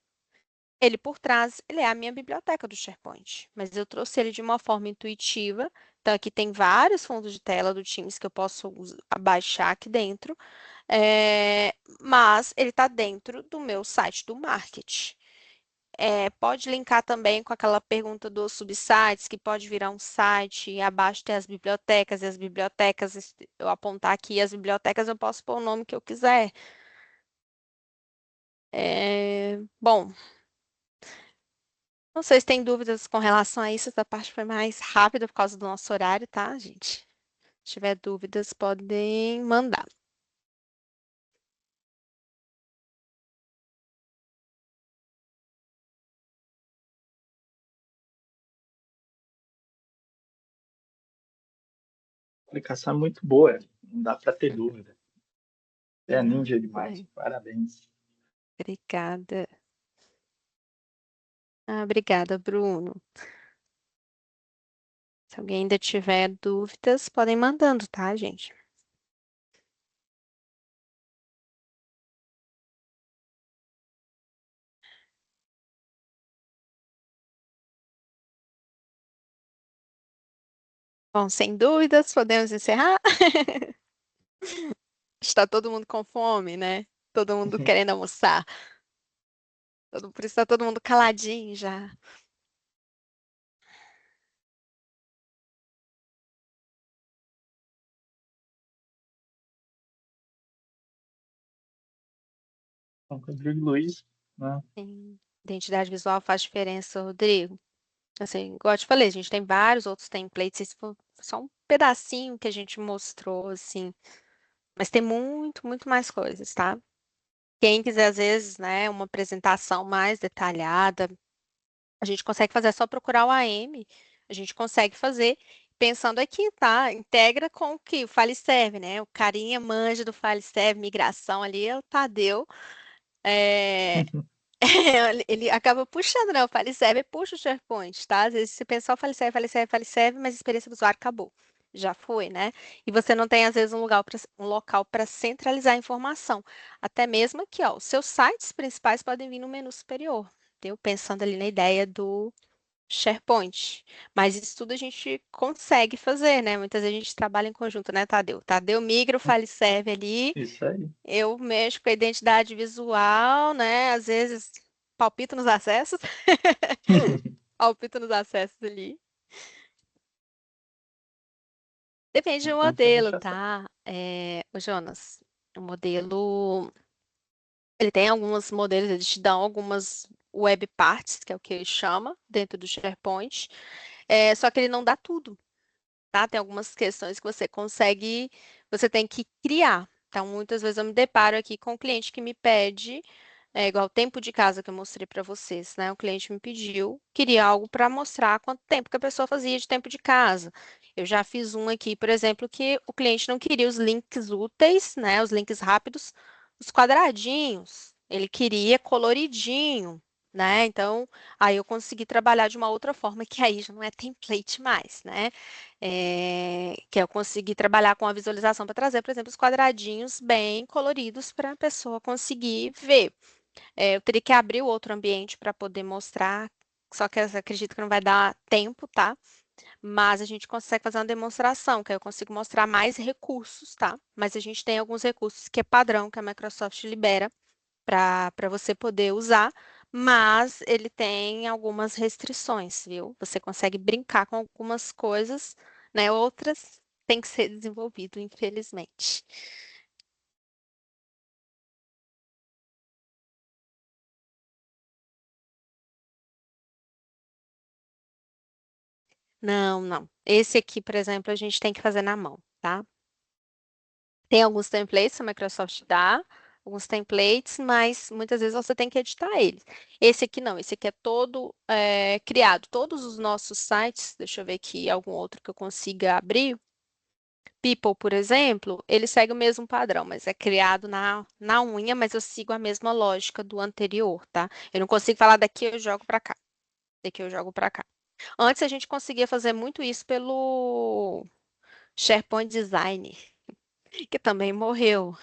ele por trás, ele é a minha biblioteca do SharePoint, mas eu trouxe ele de uma forma intuitiva. Então, aqui tem vários fundos de tela do Teams que eu posso baixar aqui dentro, mas ele está dentro do meu site do marketing. Pode linkar também com aquela pergunta dos subsites, que pode virar um site, e abaixo tem as bibliotecas, e as bibliotecas, eu apontar aqui as bibliotecas, eu posso pôr o nome que eu quiser. Bom, não sei se tem dúvidas com relação a isso, essa parte foi mais rápida por causa do nosso horário, tá, gente? Se tiver dúvidas, podem mandar. aplicação é muito boa, não dá para ter dúvida. É ninja demais, Ai, parabéns. obrigada. Obrigada, Bruno. Se alguém ainda tiver dúvidas, podem mandando, tá, gente? Bom, sem dúvidas, podemos encerrar? Está todo mundo com fome, né? Todo mundo querendo almoçar. Por isso está todo mundo caladinho já. Então, Rodrigo Luiz, né? Sim. Identidade visual faz diferença, Rodrigo. Assim, igual eu te falei, a gente tem vários outros templates, esse foi só um pedacinho que a gente mostrou, assim, mas tem muito, muito mais coisas, tá? Quem quiser, às vezes, né, uma apresentação mais detalhada, a gente consegue fazer, é só procurar o AM, a gente consegue fazer, pensando aqui, tá? Integra com o que? O FileServe, né? O carinha manja do FileServe, migração ali, é o Tadeu. É, ele acaba puxando, né? O FileServe puxa o SharePoint, tá? Às vezes você pensa só FileServe, FileServe, FileServe, mas a experiência do usuário acabou. Já foi, né? E você não tem, às vezes, um local para centralizar a informação. Até mesmo aqui, ó, os seus sites principais podem vir no menu superior, entendeu? Pensando ali na ideia do SharePoint. Mas isso tudo a gente consegue fazer, né? Muitas vezes a gente trabalha em conjunto, né, Tadeu? Tadeu migra o FileServe ali, Isso aí. eu mexo com a identidade visual, né? Às vezes palpito nos acessos. Palpito nos acessos ali. Depende do Então, que a gente modelo, já sabe. tá? O Jonas, o modelo, ele tem alguns modelos, eles te dão algumas web parts, que é o que ele chama, dentro do SharePoint. Só que ele não dá tudo, tá? Tem algumas questões que você tem que criar. Então, muitas vezes eu me deparo aqui com um cliente que me pede, igual o tempo de casa que eu mostrei para vocês, né? O cliente me pediu, queria algo para mostrar quanto tempo que a pessoa fazia de tempo de casa. Eu já fiz um aqui, por exemplo, que o cliente não queria os links úteis, né? Os links rápidos, os quadradinhos. Ele queria coloridinho, né? Então, aí eu consegui trabalhar de uma outra forma, que aí já não é template mais, né? Que eu consegui trabalhar com a visualização para trazer, por exemplo, os quadradinhos bem coloridos para a pessoa conseguir ver. Eu teria que abrir o outro ambiente para poder mostrar, só que eu acredito que não vai dar tempo, tá? Mas a gente consegue fazer uma demonstração, que aí eu consigo mostrar mais recursos, tá? Mas a gente tem alguns recursos que é padrão, que a Microsoft libera para você poder usar, mas ele tem algumas restrições, viu? Você consegue brincar com algumas coisas, né? Outras tem que ser desenvolvido, infelizmente. Não, não. Esse aqui, por exemplo, a gente tem que fazer na mão, tá? Tem alguns templates que a Microsoft dá, alguns templates, mas muitas vezes você tem que editar eles. Esse aqui não, esse aqui é todo criado. Todos os nossos sites, deixa eu ver aqui algum outro que eu consiga abrir. People, por exemplo, ele segue o mesmo padrão, mas é criado na unha, mas eu sigo a mesma lógica do anterior, tá? Eu não consigo falar daqui eu jogo para cá, daqui eu jogo para cá. Antes a gente conseguia fazer muito isso pelo SharePoint Design, que também morreu.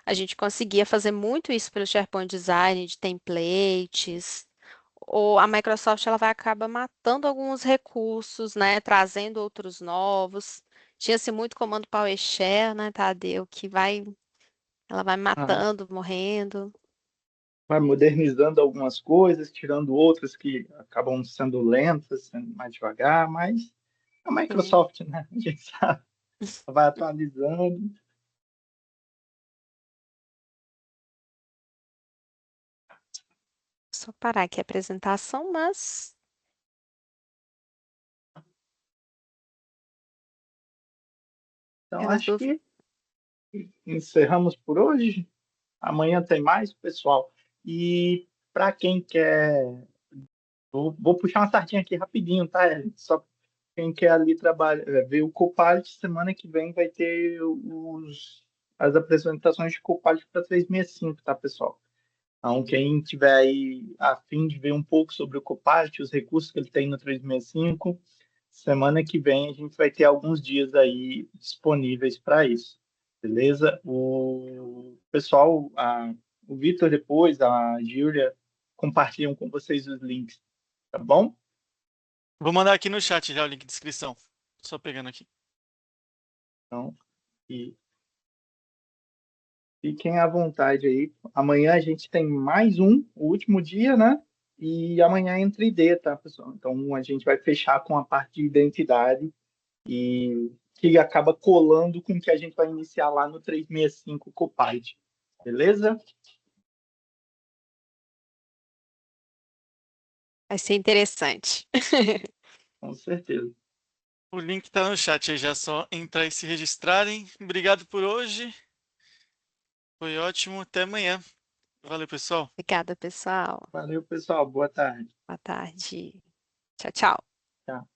A gente conseguia fazer muito isso pelo SharePoint Design, de templates. Ou a Microsoft ela vai acabar matando alguns recursos, né? Trazendo outros novos. Tinha-se muito comando PowerShell, né, Tadeu? Ela vai Ah, matando, morrendo. vai modernizando algumas coisas, tirando outras que acabam sendo lentas, sendo mais devagar, mas a Sim. Microsoft, né? A gente sabe, vai atualizando. Só parar aqui a apresentação, mas Então, as acho dúvidas. que encerramos por hoje. Amanhã tem mais, pessoal. E para quem quer, vou puxar uma sardinha aqui rapidinho, tá? Só quem quer ali trabalhar, ver o Copilot, semana que vem vai ter as apresentações de Copilot para 365, tá, pessoal? Então, quem tiver aí a fim de ver um pouco sobre o Copilot, os recursos que ele tem no 365, semana que vem a gente vai ter alguns dias aí disponíveis para isso, beleza? O pessoal, o Vitor depois, a Júlia, compartilham com vocês os links, tá bom? Vou mandar aqui no chat já o link de inscrição. Só pegando aqui. Então, e fiquem à vontade aí. Amanhã a gente tem mais o último dia, né? E amanhã entra ID, tá, pessoal? Então a gente vai fechar com a parte de identidade e que acaba colando com o que a gente vai iniciar lá no 365 Copilot. Beleza? Vai ser interessante. Com certeza. O link tá no chat aí, já é só entrar e se registrarem. Obrigado por hoje. Foi ótimo. Até amanhã. Valeu, pessoal. Obrigada, pessoal. Valeu, pessoal. Boa tarde. Boa tarde. Tchau, tchau. Tchau.